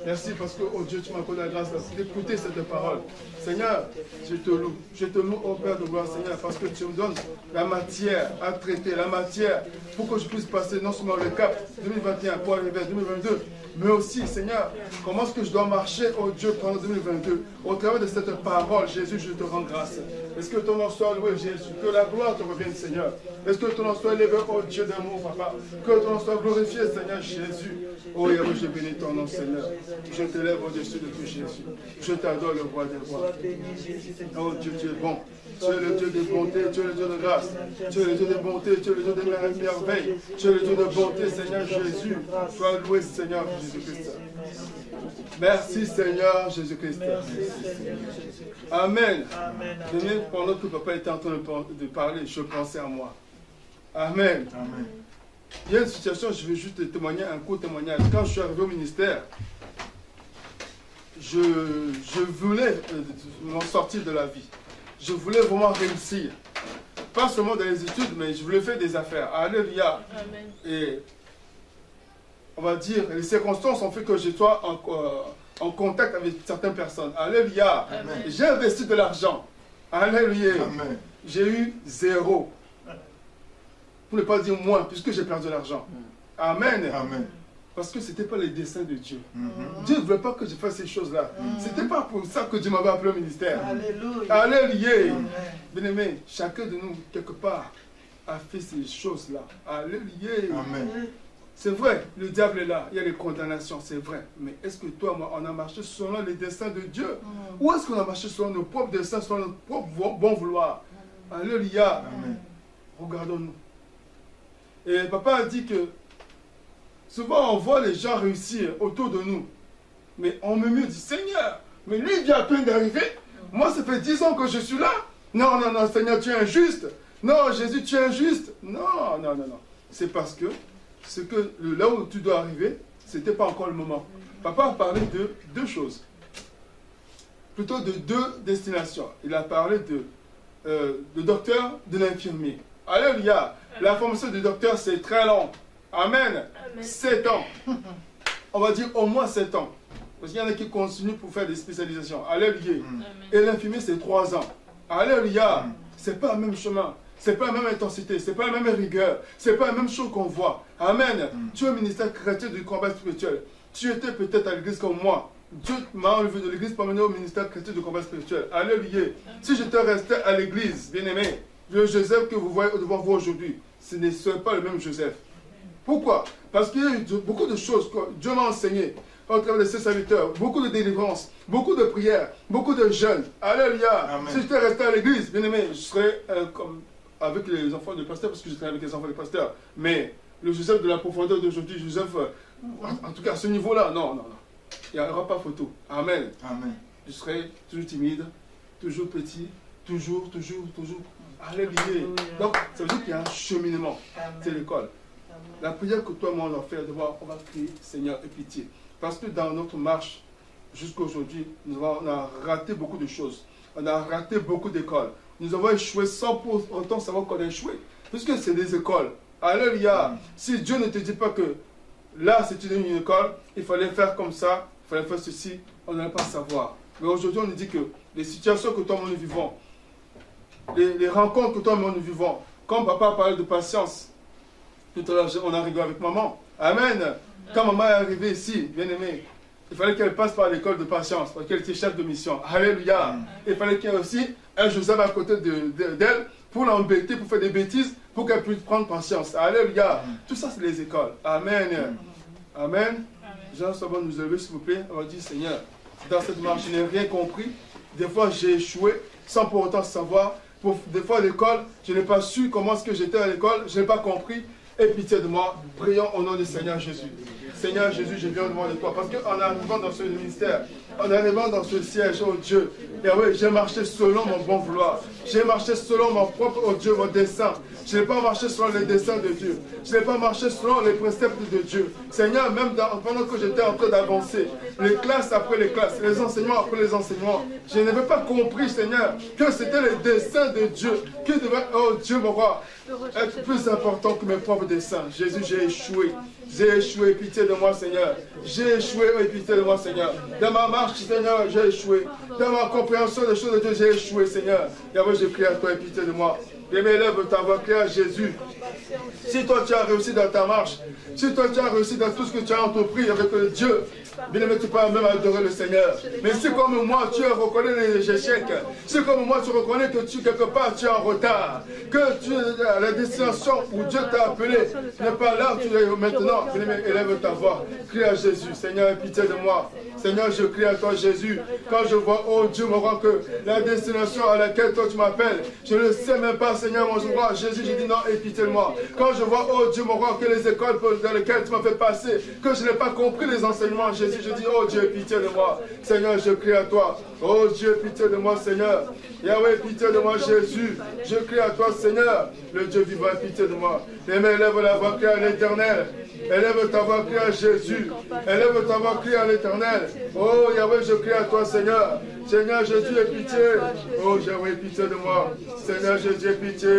Speaker 3: Merci parce que, oh Dieu, tu m'as accordé la grâce d'écouter cette parole. Seigneur, je te loue. Je te loue, oh Père de gloire, Seigneur, parce que tu me donnes la matière à traiter, la matière pour que je puisse passer non seulement le cap 2021 pour arriver à 2022, mais aussi, Seigneur, comment est-ce que je dois marcher, oh Dieu, pendant 2022. Au travers de cette parole, Jésus, je te rends grâce. Est-ce que ton nom soit loué, Jésus? Que la gloire te revienne, Seigneur. Est-ce que ton nom soit élevé, oh Dieu d'amour, Papa? Que ton nom soit glorifié, Seigneur Jésus. Oh Yahweh, je bénis ton nom, Seigneur. Je t'élève au-dessus de tout, Jésus. Je t'adore, le roi des rois. Oh Dieu, tu es bon. Tu es le Dieu de bonté, tu es le Dieu de grâce. Tu es le Dieu de bonté, tu es le Dieu de merveille. Tu es le Dieu de bonté, Seigneur Jésus. Sois loué, Seigneur Jésus-Christ. Merci, Seigneur Jésus-Christ. Amen. Amen. Pendant que papa était en train de parler, je pensais à moi. Amen.
Speaker 1: Amen.
Speaker 3: Il y a une situation, je vais juste témoigner, un court témoignage. Quand je suis arrivé au ministère, je voulais m'en sortir de la vie. Je voulais vraiment réussir. Pas seulement dans les études, mais je voulais faire des affaires. Alléluia.
Speaker 2: Amen.
Speaker 3: Et on va dire, les circonstances ont fait que je sois en contact avec certaines personnes. Alléluia.
Speaker 2: Amen.
Speaker 3: J'ai investi de l'argent. Alléluia.
Speaker 1: Amen.
Speaker 3: J'ai eu 0. Pour ne pas dire moins, puisque j'ai perdu l'argent. Amen.
Speaker 1: Amen.
Speaker 3: Parce que ce n'était pas les desseins de Dieu.
Speaker 1: Mhm.
Speaker 3: Dieu ne voulait pas que je fasse ces choses-là. Ce n'était pas pour ça que Dieu m'avait appelé au ministère.
Speaker 4: Alléluia.
Speaker 3: Alléluia.
Speaker 4: Amen.
Speaker 3: Bien-aimé, chacun de nous, quelque part, a fait ces choses-là. Alléluia.
Speaker 1: Amen.
Speaker 3: C'est vrai, le diable est là, il y a les condamnations, c'est vrai. Mais est-ce que toi, moi, on a marché selon les desseins de Dieu? Ou est-ce qu'on a marché selon nos propres desseins, selon notre propre bon vouloir? Alléluia.
Speaker 1: Amen.
Speaker 3: Regardons-nous. Et papa a dit que souvent on voit les gens réussir autour de nous. Mais on me dit, Seigneur, mais lui il vient à peine d'arriver. Moi ça fait 10 ans que je suis là. Non, non, non, Seigneur, tu es injuste. Non, Jésus, tu es injuste. Non, non, non, non. C'est parce que là où tu dois arriver, ce n'était pas encore le moment. Papa a parlé de deux choses. Plutôt de deux destinations. Il a parlé de docteur, de l'infirmier. Alléluia. La formation de docteur, c'est très long. Amen.
Speaker 2: Amen.
Speaker 3: 7 ans. On va dire au moins 7 ans. Parce qu'il y en a qui continuent pour faire des spécialisations. Alléluia.
Speaker 2: Amen.
Speaker 3: Et l'infirmier, c'est 3 ans. Alléluia. C'est pas le même chemin. C'est pas la même intensité. C'est pas la même rigueur. C'est pas la même chose qu'on voit. Amen. Tu es au ministère chrétien du combat spirituel. Tu étais peut-être à l'église comme moi. Dieu m'a enlevé de l'église pour m'amener au ministère chrétien du combat spirituel. Alléluia. Si j'étais resté à l'église, bien aimé, le Joseph que vous voyez devant vous aujourd'hui, ce ne serait pas le même Joseph. Pourquoi? Parce qu'il y a eu beaucoup de choses que Dieu m'a enseigné au travers de ses serviteurs, beaucoup de délivrances, beaucoup de prières, beaucoup de jeûnes. Alléluia.
Speaker 1: Amen.
Speaker 3: Si j'étais resté à l'église, bien aimé, je serais comme avec les enfants du pasteur, parce que j'étais avec les enfants du pasteur. Mais le Joseph de la profondeur d'aujourd'hui, Joseph, en tout cas à ce niveau-là, non, non, non. Il n'y aura pas photo. Amen.
Speaker 1: Amen.
Speaker 3: Je serai toujours timide, toujours petit, toujours. Alléluia. Donc, ça veut dire qu'il y a un cheminement. C'est l'école. La prière que toi et moi on va faire, on va prier, Seigneur, aie pitié. Parce que dans notre marche, jusqu'à aujourd'hui, on a raté beaucoup de choses. On a raté beaucoup d'écoles. Nous avons échoué sans pour autant savoir qu'on a échoué. Puisque c'est des écoles. Alléluia. Si Dieu ne te dit pas que là, c'est une école, il fallait faire comme ça, il fallait faire ceci, on n'allait pas savoir. Mais aujourd'hui, on nous dit que les situations que toi et moi nous vivons, les rencontres que toi et moi nous vivons, comme papa a parlé de patience, tout à l'heure, on a rigolé avec maman. Amen. Quand maman est arrivée ici, bien aimée, il fallait qu'elle passe par l'école de patience, parce qu'elle était chef de mission. Alléluia. Il fallait qu'il y ait aussi un Joseph à côté d'elle pour l'embêter, pour faire des bêtises, pour qu'elle puisse prendre patience. Alléluia. Tout ça, c'est les écoles. Amen. Amen. Jean, ça va nous élever, s'il vous plaît. On va dire, Seigneur, dans cette marche, je n'ai rien compris. Des fois, j'ai échoué sans pour autant savoir. Des fois, à l'école, je n'ai pas su comment est-ce que j'étais à l'école. Je n'ai pas compris. Aie pitié de moi. Prions au nom du Seigneur Jésus. Seigneur Jésus, je viens devant de toi. Parce qu'en arrivant dans ce ministère, en arrivant dans ce siège, oh Dieu, Yahweh, j'ai marché selon mon bon vouloir. J'ai marché selon mon propre, oh Dieu, mon dessein. Je n'ai pas marché selon les desseins de Dieu. Je n'ai pas marché selon les préceptes de Dieu. Seigneur, même pendant que j'étais en train d'avancer, les classes après les classes, les enseignements après les enseignements, je n'avais pas compris, Seigneur, que c'était les desseins de Dieu qui devaient, oh Dieu, mon roi, être plus important que mes propres desseins. Jésus, j'ai échoué. J'ai échoué, pitié de moi, Seigneur. J'ai échoué, pitié de moi, Seigneur. Dans ma marche, Seigneur, j'ai échoué. Dans ma compréhension des choses de Dieu, j'ai échoué, Seigneur. Yahweh, je prie à toi, pitié de moi. Et m'élève ta voix, crie à Jésus. Si toi tu as réussi dans ta marche, si toi tu as réussi dans tout ce que tu as entrepris avec Dieu, bien aimé, tu peux même adorer le Seigneur. Mais si comme moi tu reconnais les échecs, si comme moi tu reconnais que quelque part tu es en retard, que tu es à la destination où Dieu t'a appelé, n'est pas là où tu es maintenant, bien aimé, élève ta voix, crie à Jésus. Seigneur, aie pitié de moi. Seigneur, je crie à toi, Jésus. Quand je vois, oh Dieu, mon roi, que la destination à laquelle toi tu m'appelles, je ne sais même pas, Seigneur, mon roi, Jésus, j'ai dit non, aie pitié de moi. Quand je vois, oh Dieu, mon roi, que les écoles dans lesquelles tu m'as fait passer, que je n'ai pas compris les enseignements, Jésus, je dis, oh Dieu, aie pitié de moi. Seigneur, je crie à toi. Oh Dieu, pitié de moi, Seigneur. Yahweh, pitié de moi, Jésus. Je crie à toi, Seigneur. Le Dieu vivant, pitié de moi. Et m'élève la voix, crie à l'Éternel. Élève ta voix, crie à Jésus. Élève ta voix, crie à l'Éternel. Oh Yahweh, je crie à toi, Seigneur. Seigneur Jésus, aie pitié. Oh Yahweh, pitié de moi. Seigneur Jésus, aie pitié.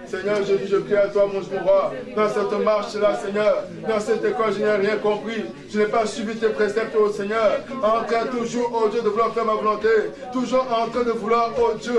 Speaker 3: Seigneur Jésus, je crie à toi, mon roi. Dans cette marche-là, Seigneur, dans cette école, je n'ai rien compris. Je n'ai pas suivi tes préceptes, oh Seigneur. En train toujours, oh Dieu, de vouloir faire ma volonté. Toujours en train de vouloir, oh Dieu,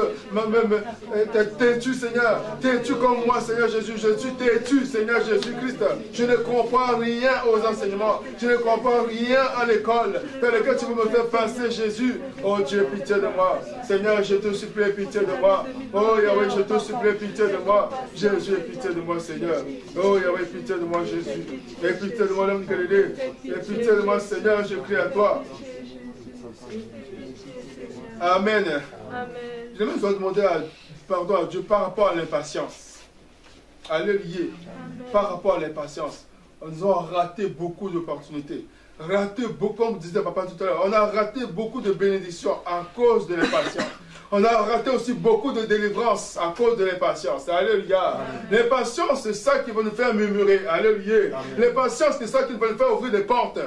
Speaker 3: t'es-tu, Seigneur. T'es-tu comme moi, Seigneur Jésus. Je suis têtu, Seigneur Jésus-Christ. Je ne comprends rien aux enseignements. Je ne comprends rien à l'école dans laquelle tu veux me faire passer, Jésus. Oh Dieu, pitié de moi. Seigneur, je te supplie, pitié de moi. Oh Yahweh, je te supplie, pitié de moi. Jésus, aie pitié de moi, Seigneur. Oh, Yahweh, pitié de moi, Jésus. Aie pitié de moi, l'homme de Galilée. Aie pitié de moi, Seigneur, je crie à toi. Amen.
Speaker 2: Amen.
Speaker 3: Je vais même demander pardon à Dieu par rapport à l'impatience. Alléluia. Par rapport à l'impatience. Nous avons raté beaucoup d'opportunités. Raté beaucoup, comme disait papa tout à l'heure. On a raté beaucoup de bénédictions à cause de l'impatience. On a raté aussi beaucoup de délivrance à cause de l'impatience. Alléluia. L'impatience, c'est ça qui va nous faire murmurer. Alléluia. L'impatience, c'est ça qui va nous faire ouvrir des portes.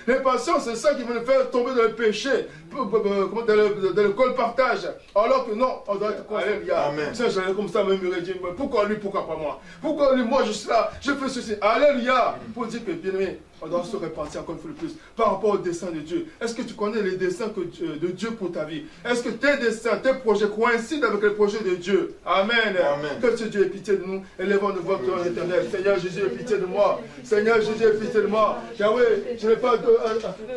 Speaker 3: L'impatience, c'est ça qui va nous faire tomber dans le péché, dans le colpartage. Alors que non, on doit être alléluia. Ça, j'allais comme ça me murmurer, dire, pourquoi lui, pourquoi pas moi? Pourquoi lui, moi je suis là, je fais ceci. Alléluia. Pour dire que, bien aimé, on doit se repentir encore une fois de plus par rapport au dessein de Dieu. Est-ce que tu connais les desseins de Dieu pour ta vie? Est-ce que tes desseins, tes projets coïncident avec les projets de Dieu? Amen. Que ce Dieu ait pitié de nous. Élevons nos voix en éternel. Seigneur Jésus, aie pitié de moi. Seigneur Jésus, aie pitié de moi. Yahweh, je n'ai pas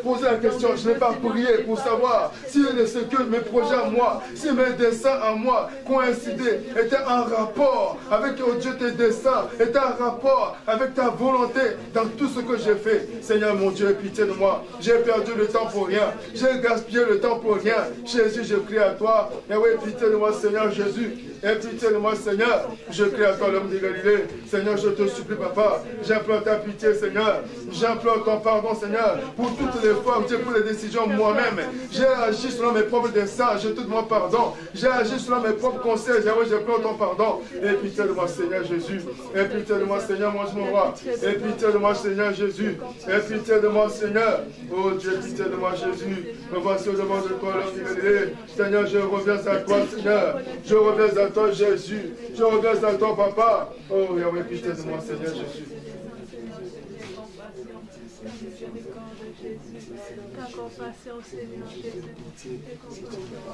Speaker 3: posé la question, je n'ai pas prié pour savoir si ce que mes projets à moi, si mes desseins à moi coïncidaient, étaient en rapport avec oh Dieu, tes desseins, étaient en rapport avec ta volonté dans tout ce que j'ai fait. Seigneur mon Dieu, aie pitié de moi. J'ai perdu le temps pour rien. J'ai gaspillé le temps pour rien. Jésus, je crie à toi. Et oui, pitié de moi, Seigneur Jésus. Aie pitié de moi, Seigneur. Je crie à toi, l'homme de Galilée. Seigneur, je te supplie, papa. J'implore ta pitié, Seigneur. J'implore ton pardon, Seigneur, pour toutes les fois où j'ai pris les décisions moi-même. J'ai agi selon mes propres desseins. Je te demande pardon. J'ai agi selon mes propres conseils. J'implore ton pardon. Aie pitié de moi, Seigneur Jésus. Aie pitié de moi, Seigneur, mon roi. Aie pitié de moi, Seigneur Jésus. Aie pitié de moi, Seigneur. Oh Dieu, pitié de moi, Jésus. Me voici au devant de toi, l'homme de Galilée. Seigneur, je reviens à toi, Seigneur. Je reviens à toi, Jésus. Je reviens à toi, Papa. Oh, Yahweh, pitié de moi, Seigneur Jésus.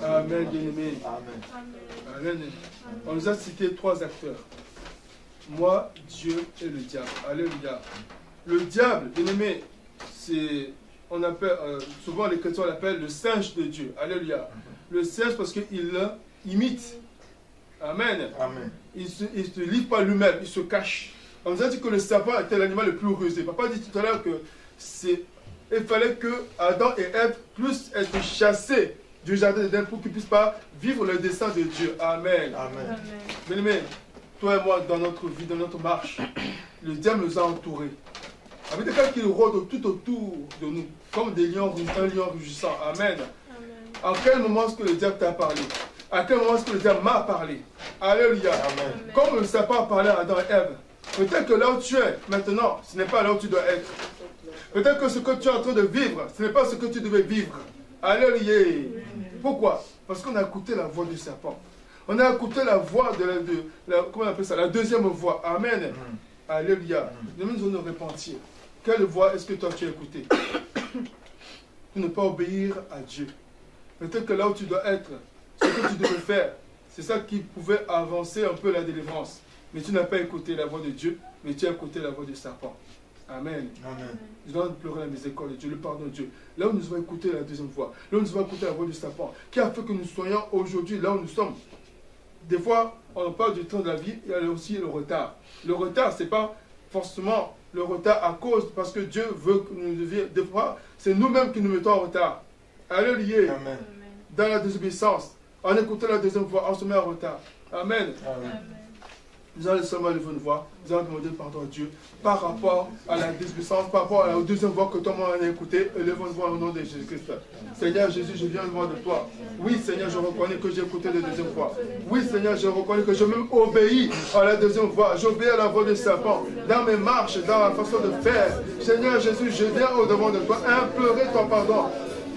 Speaker 3: Amen, bien-aimé. Amen. On nous a cité 3 acteurs. Moi, Dieu et le diable. Alléluia. Le diable, bien-aimé, c'est, on appelle, souvent les chrétiens l'appellent le singe de Dieu. Alléluia. Le singe parce qu'il imite. Amen.
Speaker 1: Amen.
Speaker 3: Il ne se livre pas lui-même, il se cache. On nous a dit que le serpent était l'animal le plus rusé. Papa dit tout à l'heure que il fallait que Adam et Ève puissent être chassés du jardin d'Éden pour qu'ils ne puissent pas vivre le dessein de Dieu. Amen.
Speaker 1: Amen.
Speaker 3: Bien-aimé, toi et moi, dans notre vie, dans notre marche, le diable nous a entourés. Avec des cas qui rôdent tout autour de nous, comme des lions, un lion rugissant. Amen. À quel moment est-ce que le diable t'a parlé? À quel moment est-ce que le diable m'a parlé? Alléluia.
Speaker 1: Amen.
Speaker 3: Comme le serpent a parlé à Adam et Ève, peut-être que là où tu es maintenant, ce n'est pas là où tu dois être. Peut-être que ce que tu es en train de vivre, ce n'est pas ce que tu devais vivre. Alléluia. Pourquoi? Parce qu'on a écouté la voix du serpent. On a écouté la voix comment on appelle ça? La deuxième voix. Amen. Alléluia. Nous devons nous repentir. quelle voix est-ce que toi tu as écouté? Pour ne pas obéir à Dieu. Peut-être que là où tu dois être, ce que tu devais faire, c'est ça qui pouvait avancer un peu la délivrance. Mais tu n'as pas écouté la voix de Dieu, mais tu as écouté la voix du serpent. Amen.
Speaker 1: Amen.
Speaker 3: Nous devons pleurer la miséricorde de Dieu, le pardon de Dieu. Là où nous devons écouter la deuxième voix, là où nous devons écouter la voix du serpent, qui a fait que nous soyons aujourd'hui là où nous sommes. Des fois, on parle du temps de la vie, il y a aussi le retard. Le retard, ce n'est pas forcément le retard à cause, parce que Dieu veut que nous devions. Des fois, c'est nous-mêmes qui nous mettons en retard. Alléluia.
Speaker 1: Amen.
Speaker 3: Dans la désobéissance, en écoutant la deuxième voix, on se met en retard. Amen.
Speaker 1: Amen.
Speaker 3: Nous allons seulement lever une voix, nous allons demander pardon à Dieu par rapport à la désobéissance, par rapport à la deuxième voix que toi, moi, on a écoutée. Élevons une voix au nom de Jésus-Christ. Seigneur Jésus, je viens devant de toi. Oui, Seigneur, je reconnais que j'ai écouté la deuxième voix. Oui, Seigneur, je reconnais que j'ai même obéi à la deuxième voix. J'obéis à la voix du serpent dans mes marches, dans la façon de faire. Seigneur Jésus, je viens au-devant de toi implorer ton pardon.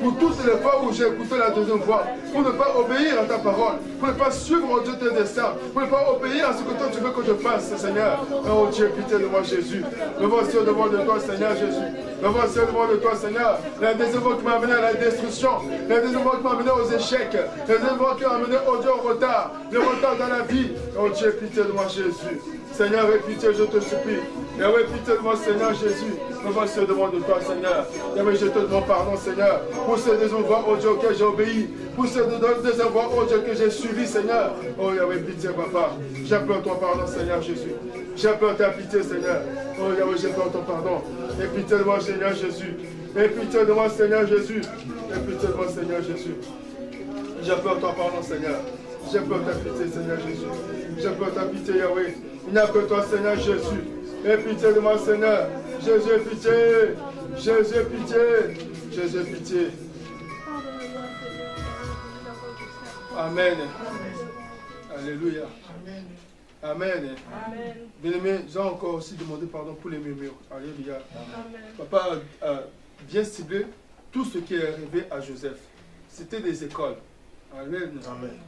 Speaker 3: Pour toutes les fois où j'ai écouté la deuxième voix, pour ne pas obéir à ta parole, pour ne pas suivre, oh Dieu, tes desseins, pour ne pas obéir à ce que toi tu veux que je fasse, Seigneur. Oh Dieu, pitié de moi, Jésus. Me voici au devant de toi, Seigneur Jésus. Me voici au devant de toi, Seigneur. La deuxième voix qui m'a amené à la destruction, la deuxième voix qui m'a amené aux échecs, la deuxième voix qui m'a amené, oh Dieu, au retard, le retard dans la vie. Oh Dieu, pitié de moi, Jésus. Seigneur, aie pitié, je te supplie. Yahweh, pitié de moi, Seigneur Jésus. Me voici au devant de toi, Seigneur. Yahweh, je te demande pardon, Seigneur, pour ces deuxième voix, oh Dieu, auquel j'ai obéi. Pour ces deuxième voix, oh Dieu, que j'ai suivi, Seigneur. Oh Yahweh, pitié, papa. J'implore ton pardon, Seigneur Jésus. J'implore ta pitié, Seigneur. Oh Yahweh, j'implore ton pardon. Et pitié de moi, Seigneur Jésus. Et pitié de moi, Seigneur Jésus. Et pitié de moi, Seigneur Jésus. J'implore ton pardon, Seigneur. J'implore ta pitié, Seigneur Jésus. J'implore ta pitié, Yahweh. Il n'y a que toi, Seigneur Jésus. Aie pitié de moi, Seigneur. Jésus, pitié. Jésus, pitié. Jésus, pitié. Amen. Alléluia. Amen. Bien-aimé, j'ai encore aussi demandé pardon pour les murmures. Alléluia. Papa a bien ciblé tout ce qui est arrivé à Joseph. C'était des écoles. Amen.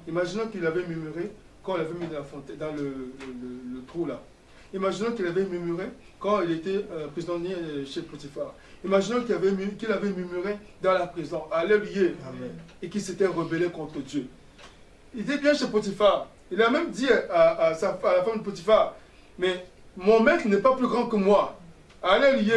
Speaker 3: Imaginons qu'il avait murmuré quand on l'avait mis dans la fontaine, dans le trou là. Imaginons qu'il avait murmuré quand il était prisonnier chez Potiphar. Imaginons qu'il avait murmuré dans la prison. Alléluia. Et qu'il s'était rebellé contre Dieu. Il était bien chez Potiphar. Il a même dit à la femme de Potiphar, mais mon maître n'est pas plus grand que moi. Alléluia.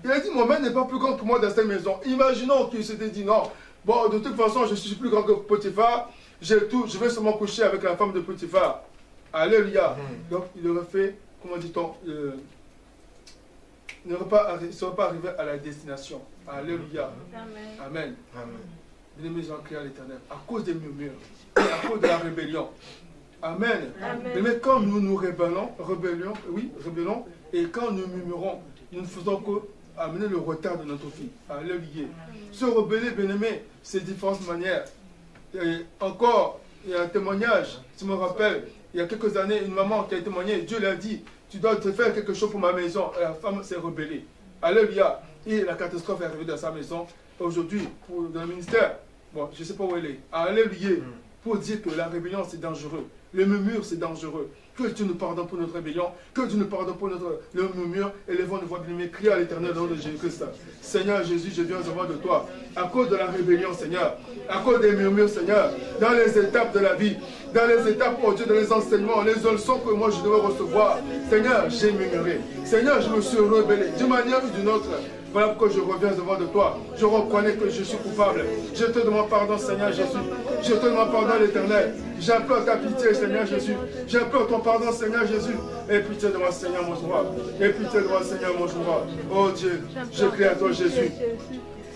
Speaker 3: Il a dit, mon maître n'est pas plus grand que moi dans cette maison. Imaginons qu'il s'était dit, non, bon, de toute façon, je suis plus grand que Potiphar. J'ai tout, je vais seulement coucher avec la femme de Potiphar. Alléluia. Donc, il aurait fait, comment dit-on, il ne serait pas arrivé à la destination. Alléluia. Amen. Bien-aimés, j'en crie à l'Éternel. À cause des murmures, à cause de la rébellion. Amen. Mais quand nous nous rébellons, et quand nous murmurons, nous ne faisons que amener le retard de notre vie. Alléluia. Se rebeller, bien-aimés, c'est différentes manières. Et encore, il y a un témoignage, je me rappelle, il y a quelques années, une maman qui a témoigné, Dieu lui a dit, tu dois te faire quelque chose pour ma maison. Et la femme s'est rebellée. Alléluia. Et la catastrophe est arrivée dans sa maison. Aujourd'hui, dans le ministère, bon, je ne sais pas où elle est. Alléluia. Pour dire que la rébellion, c'est dangereux. Le murmure, c'est dangereux. Que Dieu nous pardonne pour notre rébellion. Que Dieu nous pardonne pour le murmure. Élevons nos voix bien-aimées. Criez à l'Éternel au nom de Jésus-Christ. Seigneur Jésus, je viens devant de toi. À cause de la rébellion, Seigneur. À cause des murmures, Seigneur. Dans les étapes de la vie. Dans les étapes, oh Dieu, dans les enseignements, les leçons que moi je devais recevoir. Seigneur, j'ai murmuré. Seigneur, je me suis rebellé. D'une manière ou d'une autre. Voilà pourquoi je reviens devant de toi. Je reconnais que je suis coupable. Je te demande pardon, Seigneur Jésus. Je te demande pardon, l'Éternel. J'implore ta pitié, Seigneur Jésus. J'implore ton pardon, Seigneur Jésus. Et pitié de moi, Seigneur, mon roi. Et pitié de moi, Seigneur, mon roi. Oh Dieu, je crie à toi, Jésus.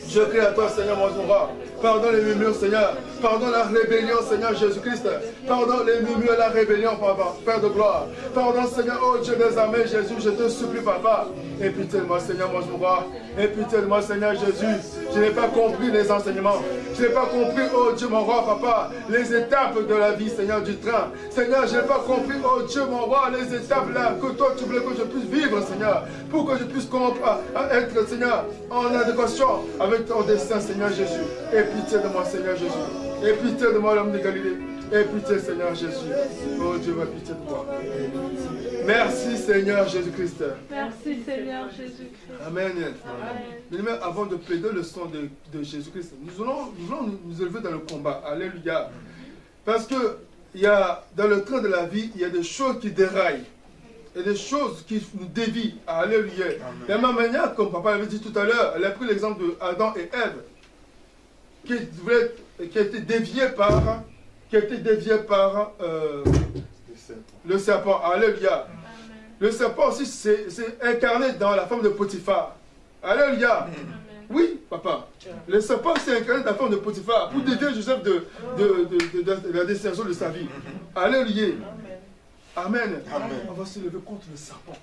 Speaker 3: Je crie à toi, Seigneur, mon roi. Pardonne les murmures, Seigneur. Pardonne la rébellion, Seigneur Jésus-Christ. Pardonne les murmures et la rébellion, Papa, Père de gloire. Pardonne, Seigneur, oh Dieu des armées, Jésus, je te supplie, Papa. Et pitié de moi, Seigneur, mon roi. Et pitié de moi, Seigneur Jésus. Je n'ai pas compris les enseignements. Je n'ai pas compris, oh Dieu, mon roi, Papa, les étapes de la vie, Seigneur, du train. Seigneur, je n'ai pas compris, oh Dieu, mon roi, les étapes là que toi, tu voulais que je puisse vivre, Seigneur. Pour que je puisse être, Seigneur, en adéquation avec avec ton destin, Seigneur Jésus. Aie pitié de moi, Seigneur Jésus. Aie pitié de moi, l'homme de Galilée. Aie pitié, Seigneur Jésus. Oh Dieu, aie pitié de moi. Merci, Seigneur Jésus-Christ.
Speaker 2: Merci, Seigneur Jésus-Christ.
Speaker 3: Amen.
Speaker 2: Amen.
Speaker 3: Mais avant de plaider le sang de Jésus-Christ, nous allons nous élever dans le combat. Alléluia. Parce que il y a, dans le train de la vie, il y a des choses qui déraillent. Il y a des choses qui nous dévient. Alléluia. De la même manière, comme papa l'avait dit tout à l'heure, elle a pris l'exemple d'Adam et Ève, qui a été dévié par le serpent. Alléluia.
Speaker 2: Amen.
Speaker 3: Le serpent aussi, c'est incarné dans la forme de Potiphar. Alléluia.
Speaker 2: Amen.
Speaker 3: Oui, papa. Le serpent s'est incarné dans la forme de Potiphar pour dévier Joseph de la destination de sa vie. Alléluia. Amen.
Speaker 1: Amen.
Speaker 3: On va se lever contre le serpent.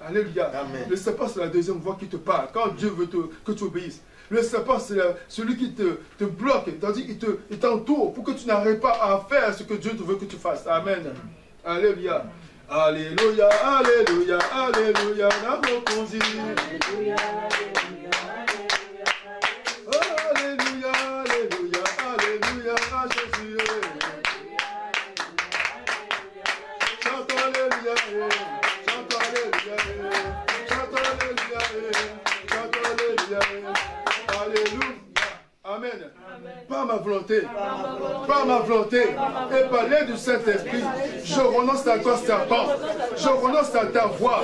Speaker 3: Alléluia.
Speaker 1: Amen.
Speaker 3: Le serpent, c'est la deuxième voix qui te parle. Quand Dieu veut que tu obéisses. Le serpent, c'est celui qui te bloque, tandis qu'il t'entoure pour que tu n'arrives pas à faire ce que Dieu te veut que tu fasses. Amen. Alléluia. Alléluia, alléluia, alléluia. Alléluia, alléluia, alléluia, alléluia, à Jésus. Chante alléluia, chante alléluia, chante alléluia, chante alléluia. Alléluia. Amen. Par ma volonté, par ma volonté, et par l'aide du Saint-Esprit, je renonce à toi, serpent. Je renonce à ta voix.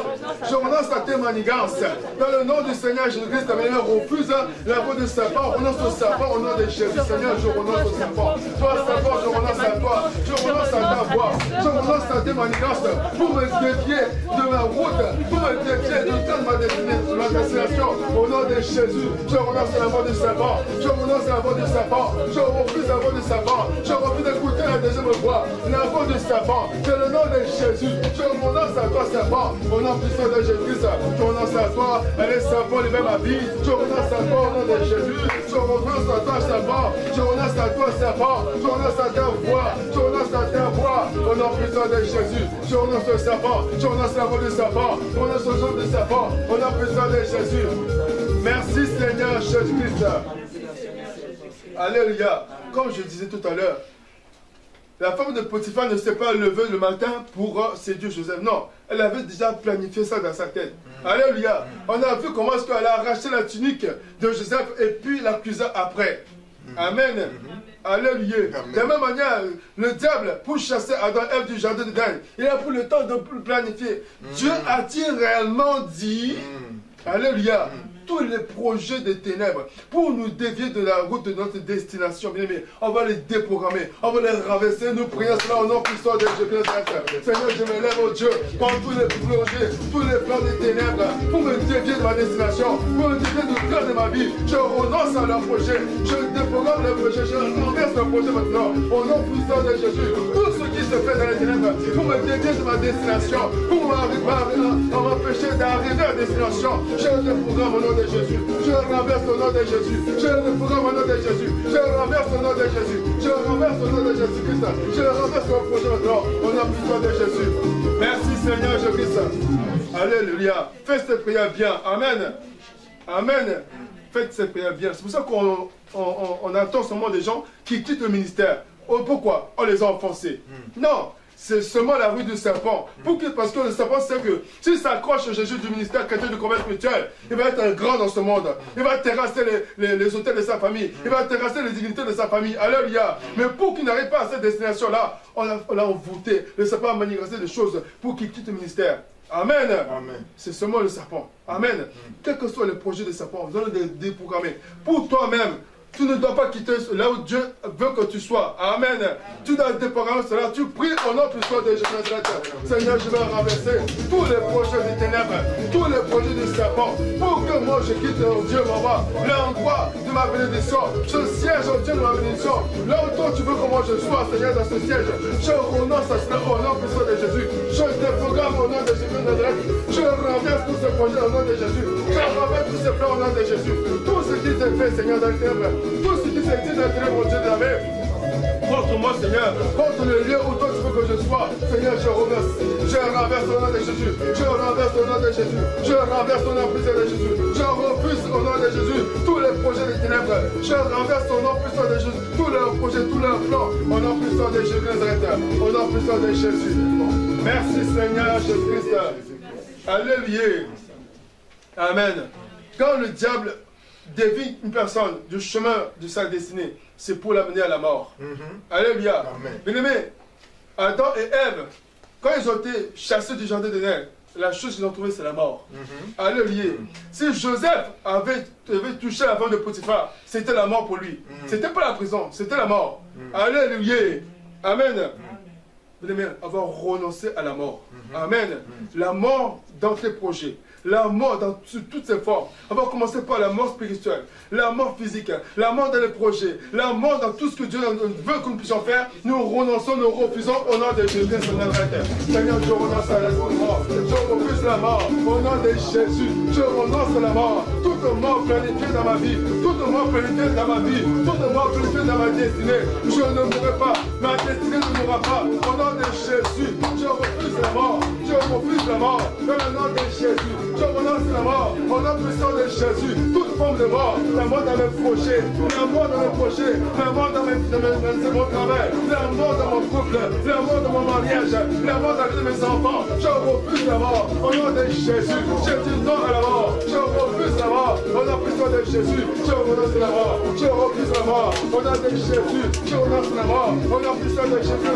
Speaker 3: Je renonce à tes manigances. Dans le nom du Seigneur Jésus-Christ, je refuse la voix du serpent. Je renonce au serpent au nom de Jésus. Seigneur, je renonce au serpent. Toi, serpent, je renonce à toi. Je renonce à ta voix. Je renonce à tes manigances pour me dévier de ma route, pour me dévier de ma destination. Au nom de Jésus, je renonce à la voix du serpent. Je renonce à la voix du serpent. Je refuse la voix du serpent. Je refuse d'écouter la deuxième voix. La voix du serpent. C'est le nom de Jésus. Je renonce à toi, serpent. Au nom puissant de Jésus-Christ. Je renonce à toi. Allez, serpent, libère ma vie. Je renonce à toi au nom de Jésus. Je renonce à toi, serpent. Je renonce à toi, serpent. Je renonce à ta voix. Je renonce à ta voix. Au nom puissant de Jésus. Je renonce au serpent. Je renonce à la voix du serpent. Je renonce au nom du serpent. Au nom puissant de Jésus. Merci, Seigneur Jésus-Christ. Alléluia. Comme je disais tout à l'heure, la femme de Potiphar ne s'est pas levée le matin pour séduire Joseph. Non, elle avait déjà planifié ça dans sa tête. Alléluia. On a vu comment est-ce qu'elle a arraché la tunique de Joseph et puis l'accusa après. Amen. Alléluia. De la même manière, le diable, pour chasser Adam et Ève du jardin d'Éden, il a pris le temps de planifier. Dieu a-t-il réellement dit, alléluia, tous les projets des ténèbres pour nous dévier de la route de notre destination. Bien aimé, on va les déprogrammer, on va les renverser. Nous prions cela au nom puissant de Jésus-Christ. Seigneur, je me lève au Dieu contre tous les projets, tous les plans des ténèbres pour me dévier de ma destination, pour me dévier du cœur de ma vie. Je renonce à leurs projets, je déprogramme leurs projets, je renverse leurs projets maintenant. Au nom puissant de Jésus, tout ce qui se fait dans les ténèbres pour me dévier de ma destination, pour m'empêcher d'arriver à la destination, je déprogramme au nom de Jésus. Je renverse au nom de Jésus. Je déprogramme au nom de Jésus. Je renverse au nom de Jésus. Je renverse au nom de Jésus-Christ. Je renverse au projet maintenant au nom puissant de Jésus. Merci Seigneur Jésus-Christ. Alléluia. Faites cette prière bien. Amen. Amen. Faites cette prière bien. C'est pour ça qu'on attend seulement des gens qui quittent le ministère. Oh, pourquoi? On les a offensés. Non. C'est seulement la rue du serpent. Parce que le serpent sait que s'il s'accroche au Jésus du ministère chrétien du commerce spirituel, il va être un grand dans ce monde. Il va terrasser les hôtels de sa famille. Il va terrasser les divinités de sa famille. Alléluia. Mais pour qu'il n'arrive pas à cette destination-là, on l'a envoûté. Le serpent a manigancé des choses pour qu'il quitte le ministère. Amen. Amen. C'est seulement le serpent. Amen. Quels que soient les projets des serpents, vous allez les déprogrammer. Pour toi-même, tu ne dois pas quitter là où Dieu veut que tu sois. Amen. Tu dois déprogrammer cela. Tu pries au nom puissant de Jésus-Christ. Seigneur, je vais renverser tous les projets des ténèbres, tous les projets du serpent, pour que moi je quitte Dieu, mon roi, l'endroit de ma bénédiction. Je siège au Dieu de ma bénédiction. Là où toi tu veux que moi je sois, Seigneur, dans ce siège. Je renonce à cela au nom puissant de Jésus. Je déprogramme au nom de Jésus-Christ. Je renverse tous ces projets au nom de Jésus. Je renverse tous ces plans au nom de Jésus. Tout ce qui s'est fait, Seigneur, dans le ténèbre, tout ce qui s'est dit dans le ténèbre, au Dieu de la mer, contre moi, Seigneur, contre le lieu où toi tu veux que je sois, Seigneur, je renverse. Je renverse au nom de Jésus. Je renverse au nom de Jésus. Je renverse au nom puissant de Jésus. Je refuse au nom de Jésus tous les projets des ténèbres. Je renverse au nom puissant de Jésus tous leurs projets, tous leurs plans. Au nom puissant de Jésus Nazareth. Au nom puissant de Jésus. Merci Seigneur Jésus-Christ. Alléluia. Amen. Quand le diable dévie une personne du chemin de sa destinée, c'est pour l'amener à la mort. Alléluia. Bien-aimés, Adam et Ève, quand ils ont été chassés du jardin d'Éden, la chose qu'ils ont trouvée, c'est la mort. Alléluia. Si Joseph avait touché la femme de Potiphar, c'était la mort pour lui. C'était pas la prison, c'était la mort. Alléluia. Amen. Bien-aimés, avoir renoncé à la mort. Amen. La mort dans tes projets. La mort dans toutes ses formes. On va commencer par la mort spirituelle, la mort physique, la mort dans les projets, la mort dans tout ce que Dieu veut que nous puissions faire. Nous renonçons, nous refusons au nom de Jésus. Seigneur, je renonce à la mort. Je refuse la mort au nom de Jésus. Je renonce à la mort. Toute mort planifiée dans ma vie, toute mort planifiée dans ma vie, toute mort planifiée dans ma destinée. Je ne mourrai pas. Ma destinée ne mourra pas. Au nom de Jésus, je refuse la mort. Je refuse la mort. Dans le nom de Jésus. Je renonce à la mort, au nom puissant de Jésus, toute forme de mort, la mort dans mes projets, la mort dans mes projets, la mort dans mon travail, la mort dans mon couple, la mort dans mon mariage, la mort dans la vie de mes enfants. Je refuse la mort, au nom de Jésus. Je dis non à la mort, je refuse la mort, au nom puissant de Jésus. Je renonce à la mort, je refuse la mort, au nom de Jésus. Je renonce à la mort, au nom puissant de Jésus.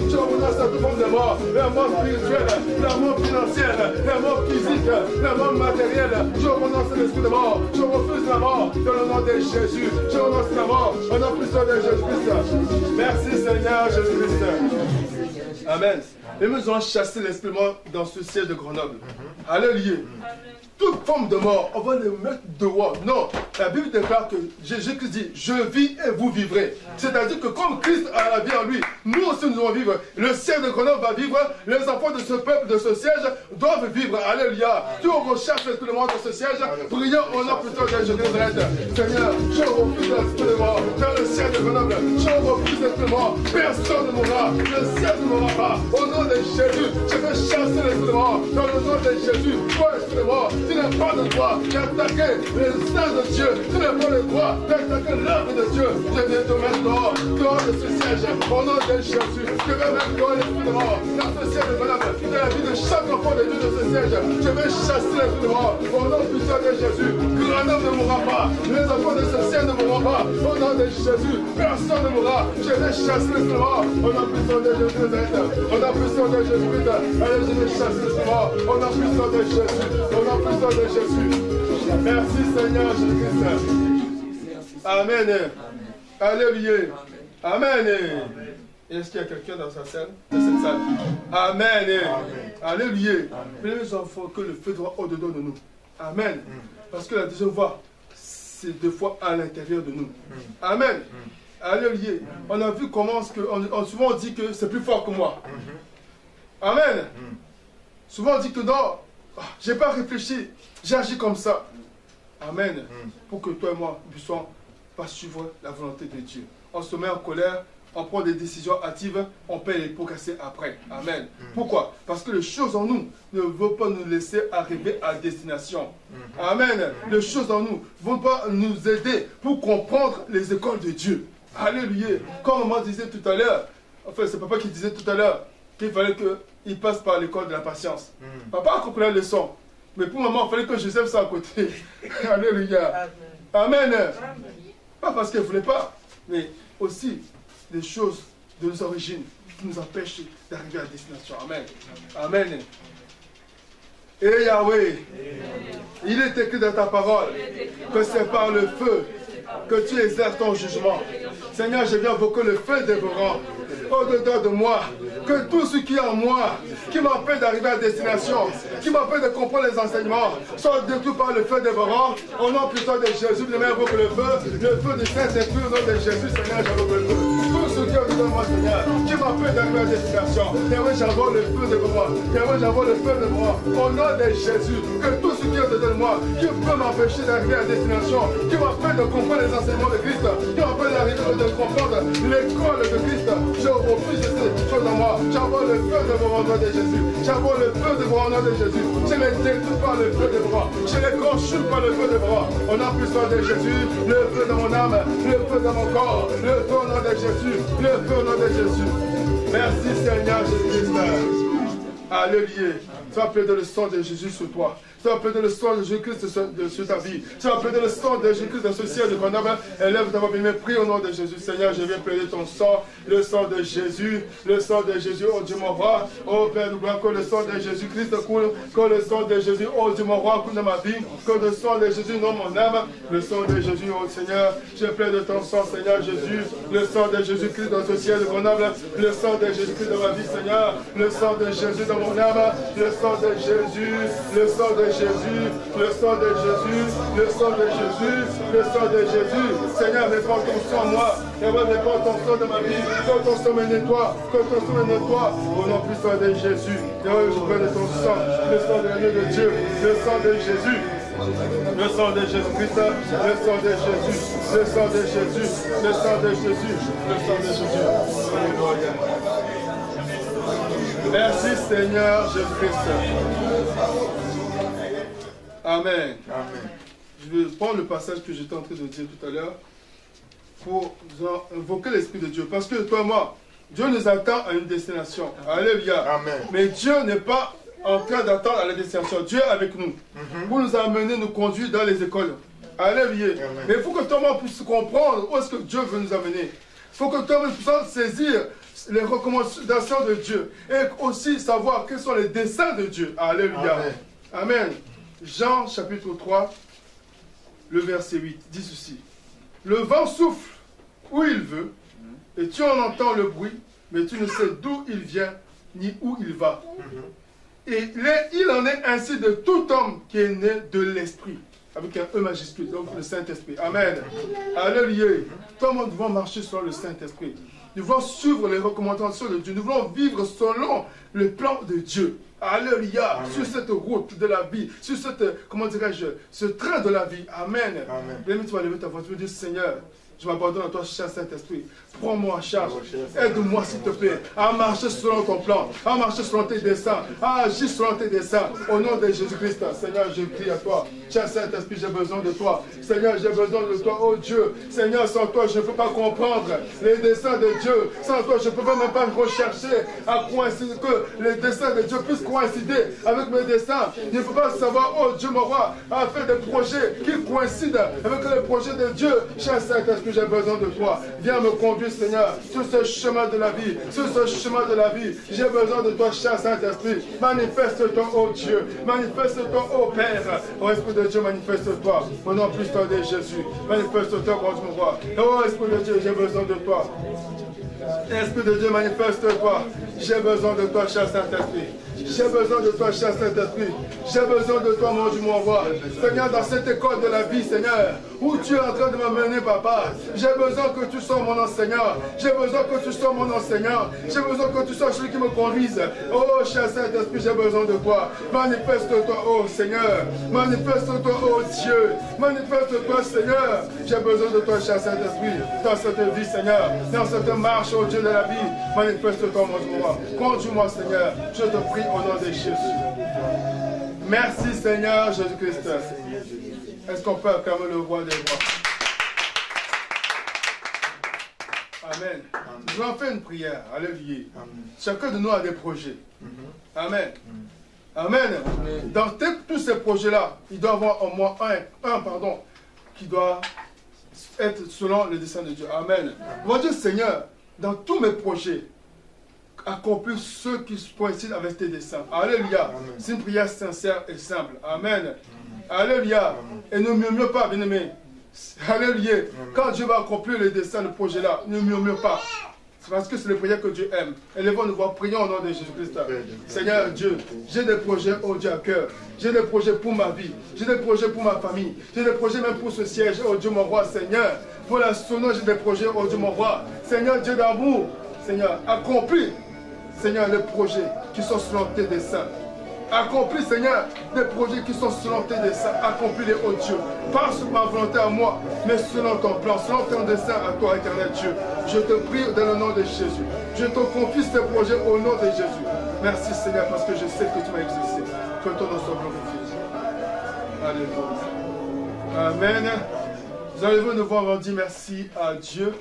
Speaker 3: Je renonce à toute forme de mort, la mort spirituelle, la mort financière, la mort physique, la mort matérielle. Je renonce à l'esprit de mort. Je refuse la mort dans le nom de Jésus. Je renonce à la mort au nom puissant de Jésus-Christ. Merci Seigneur Jésus-Christ. Amen. Et nous allons chasser l'esprit de mort dans ce siège de Grenoble. Alléluia. Toute forme de mort, on va les mettre dehors. Non, la Bible déclare que Jésus-Christ dit, je vis et vous vivrez. C'est-à-dire que comme Christ a la vie en lui, nous aussi nous allons vivre. Le siège de Grenoble va vivre, les enfants de ce peuple, de ce siège, doivent vivre. Alléluia. Tu recherches l'esprit de mort dans ce siège, brillant au nom plutôt de Jésus-Christ. Seigneur, je refuse l'esprit de mort dans le siège de Grenoble. Je refuse l'esprit de mort. Personne ne mourra. Le siège ne mourra pas. Au nom de Jésus, je vais chasser l'esprit de mort dans le nom de Jésus. Toi, esprit de mort, tu n'as pas le droit d'attaquer les saints de Dieu. Tu n'as pas le droit d'attaquer l'œuvre de Dieu. Je vais te mettre dehors de ce siège. Au nom de Jésus, je vais mettre dehors l'esprit de mort dans ce siège de Grenoble. De la vie de chaque enfant de Dieu de ce siège. Je vais chasser l'esprit de mort. Au nom puissant de Jésus, Grenoble ne mourra pas. Les enfants de ce siège ne mourront pas. Au nom de Jésus, personne ne mourra. Je vais chasser l'esprit de mort. Au nom puissant de Jésus. Au nom puissant de Jésus. Allez, je vais chasser l'esprit de mort. Au nom puissant de Jésus. Au nom puissant de Jésus. Merci Seigneur Jésus-Christ. Amen. Alléluia. Amen. Est-ce qu'il y a quelqu'un dans cette salle? Amen. Alléluia. Prenez les enfants que le feu doit au-dedans de nous. Amen. Parce que la deuxième voie, c'est deux fois à l'intérieur de nous. Amen. Alléluia. On a vu comment souvent on dit que c'est plus fort que moi. Amen. Souvent on dit que non, je n'ai pas réfléchi, j'ai agi comme ça. Amen. Pour que toi et moi ne puissions pas suivre la volonté de Dieu. On se met en colère, on prend des décisions hâtives, on paye les pots cassés après. Amen. Pourquoi? Parce que les choses en nous ne veulent pas nous laisser arriver à destination. Amen. Les choses en nous ne vont pas nous aider pour comprendre les écoles de Dieu. Alléluia. Comme maman disait tout à l'heure, enfin c'est papa qui disait tout à l'heure, qu'il fallait qu'il passe par l'école de la patience. Papa a compris la leçon. Mais pour maman, il fallait que Joseph soit à côté. Alléluia. Amen. Pas parce qu'elle ne voulait pas, mais aussi des choses de nos origines qui nous empêchent d'arriver à destination. Amen. Amen. Et Yahweh, il est écrit dans ta parole que c'est par le feu que tu exerces ton jugement. Seigneur, je viens invoquer le feu dévorant au-dedans de moi, que tout ce qui est en moi, qui m'empêche d'arriver à destination, qui m'empêche de comprendre les enseignements, soit détruit par le feu dévorant, au nom puissant de Jésus. Je invoque le feu du Saint-Esprit, au nom de Jésus, Seigneur, j'invoque le feu. Tout ce qui est au-dedans de moi, Seigneur, qui m'empêche d'arriver à destination, j'envoie le feu dévorant, j'envoie le feu dévorant, au nom de Jésus, que tout ce qui est au-dedans de moi, qui peut m'empêcher d'arriver à destination, qui m'empêche de comprendre les enseignements de Christ, qui m'empêche d'arriver de comprendre l'école de Christ, je refuse ces choses en moi. J'envoie dévore au nom de Jésus. J'envoie le feu dévorant au nom de Jésus. Je les détruis par le feu dévorant. Je les consume par le feu dévorant. Au nom puissant de Jésus, le feu dans mon âme, le feu dans mon corps, le feu au nom de Jésus, le feu au nom de Jésus. Merci Seigneur Jésus-Christ. Alléluia. Sois plein de le sang de Jésus sur toi. Sois plein de le sang de Jésus-Christ sur ta vie. Sois plein de le sang de Jésus-Christ dans ce ciel de ton âme. Élève ta voix, bien prie au nom de Jésus. Seigneur, je viens plaider ton sang, le sang de Jésus, le sang de Jésus, oh Dieu mon roi. Oh Père, nous voulons que le sang de Jésus-Christ coule, que le sang de Jésus, oh Dieu mon roi, coule dans ma vie, que le sang de Jésus dans mon âme, le sang de Jésus, oh Seigneur, je plaide ton sang, Seigneur Jésus, le sang de Jésus-Christ dans ce ciel de ton âme, le sang de Jésus-Christ dans ma vie, Seigneur, le sang de Jésus dans mon âme, le sang de Jésus, le sang de Jésus, le sang de Jésus, le sang de Jésus, le sang de Jésus. Seigneur, répands ton sang en moi. Répands ton sang dans ma vie. Que ton sang me nettoie. Que ton sang me nettoie. Au nom puissant de Jésus. Je prie de ton sang. Le sang de l'agneau de Dieu. Le sang de Jésus. Le sang de Jésus-Christ. Le sang de Jésus. Le sang de Jésus. Le sang de Jésus. Le sang de Jésus. Alléluia. Merci Seigneur Jésus-Christ. Amen. Amen. Je vais prendre le passage que j'étais en train de dire tout à l'heure pour invoquer l'Esprit de Dieu. Parce que toi et moi, Dieu nous attend à une destination. Alléluia. Amen. Mais Dieu n'est pas en train d'attendre à la destination. Dieu est avec nous. Pour nous amener, nous conduire dans les écoles. Alléluia. Amen. Mais il faut que toi et moi puissions comprendre où est-ce que Dieu veut nous amener. Il faut que toi et moi puissions saisir les recommandations de Dieu. Et aussi savoir quels sont les desseins de Dieu. Alléluia. Amen. Amen. Jean chapitre 3, le verset 8, dit ceci. Le vent souffle où il veut, et tu en entends le bruit, mais tu ne sais d'où il vient, ni où il va. Et il en est ainsi de tout homme qui est né de l'Esprit, avec un E majuscule, donc le Saint-Esprit. Amen. Alléluia. Tout le monde doit marcher sur le Saint-Esprit. Nous voulons suivre les recommandations de Dieu. Nous voulons vivre selon le plan de Dieu. Alléluia. Amen. Sur cette route de la vie, sur cette, comment dirais-je, ce train de la vie. Amen. Amen. Bien, tu vas lever ta voix, tu vas dire, Seigneur, je m'abandonne à toi, cher Saint-Esprit. Prends-moi en charge. Aide-moi, s'il te plaît, à marcher selon ton plan, à marcher selon tes desseins, à agir selon tes desseins. Au nom de Jésus-Christ, Seigneur, je prie à toi. Cher Saint-Esprit, j'ai besoin de toi. Seigneur, j'ai besoin de toi, oh Dieu. Seigneur, sans toi, je ne peux pas comprendre les desseins de Dieu. Sans toi, je ne peux même pas rechercher à coïncider, que les desseins de Dieu puissent coïncider avec mes desseins. Je ne peux pas savoir, oh Dieu, mon roi, à faire des projets qui coïncident avec les projets de Dieu. Cher Saint-Esprit, j'ai besoin de toi. Viens me conduire, Seigneur, sur ce chemin de la vie. Sur ce chemin de la vie, j'ai besoin de toi, cher Saint-Esprit. Manifeste-toi, oh Dieu. Manifeste-toi, oh Père. Oh Esprit de Dieu, manifeste-toi. Au nom puissant de Jésus. Manifeste-toi, mon Dieu, mon roi. Oh Esprit de Dieu, j'ai besoin de toi. Esprit de Dieu, manifeste-toi. J'ai besoin de toi, cher Saint-Esprit. J'ai besoin de toi, cher Saint-Esprit. J'ai besoin de toi, mon Dieu, mon roi. Seigneur, dans cette école de la vie, Seigneur, où tu es en train de m'amener, papa, j'ai besoin que tu sois mon enseignant. J'ai besoin que tu sois mon enseignant. J'ai besoin que tu sois celui qui me conduise. Oh, cher Saint-Esprit, j'ai besoin de toi. Manifeste-toi, oh Seigneur. Manifeste-toi, oh Dieu. Manifeste-toi, Seigneur. J'ai besoin de toi, cher Saint-Esprit. Dans cette vie, Seigneur. Dans cette marche, oh Dieu de la vie. Manifeste-toi, mon Dieu, mon roi. Conduis-moi, Seigneur. Je te prie au nom de Jésus. Merci Seigneur Jésus-Christ. Est-ce qu'on peut acclamer le roi des rois? Amen. Nous allons faire une prière. Alléluia. Chacun de nous a des projets. Amen. Amen. Dans tous ces projets-là, il doit y avoir au moins un qui doit être selon le dessein de Dieu. Amen. On va dire, Seigneur, dans tous mes projets, accomplir ceux qui coïncident avec tes desseins. Alléluia. C'est une prière sincère et simple. Amen. Alléluia. Et ne murmure pas, bien-aimé. Alléluia. Quand Dieu va accomplir les desseins de projet-là, ne murmure pas. C'est parce que c'est le prière que Dieu aime. Élevons-nous, prions au nom de Jésus-Christ. Seigneur Dieu, j'ai des projets, oh Dieu, à cœur. J'ai des projets pour ma vie. J'ai des projets pour ma famille. J'ai des projets même pour ce siège, oh Dieu, mon roi, Seigneur. Pour la Sono, j'ai des projets, oh Dieu, mon roi. Seigneur Dieu d'amour, Seigneur, accomplis, Seigneur, les projets qui sont selon tes desseins. Accomplis, Seigneur, des projets qui sont selon tes desseins. Accomplis-les, oh Dieu. Pas sur ma volonté à moi, mais selon ton plan, selon ton dessein à toi, éternel Dieu. Je te prie dans le nom de Jésus. Je te confie ces projets au nom de Jésus. Merci Seigneur parce que je sais que tu m'as exaucé. Que ton nom soit glorifié. Alléluia. Amen. Nous allons nous voir, on dit merci à Dieu.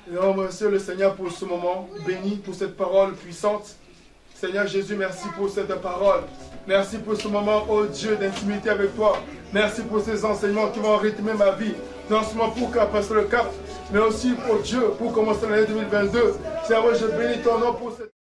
Speaker 3: Et on remercie le Seigneur pour ce moment béni, pour cette parole puissante. Seigneur Jésus, merci pour cette parole. Merci pour ce moment, oh Dieu, d'intimité avec toi. Merci pour ces enseignements qui vont rythmer ma vie. Non seulement pour passer le cap, mais aussi pour Dieu, pour commencer l'année 2022. Seigneur, je bénis ton nom pour cette...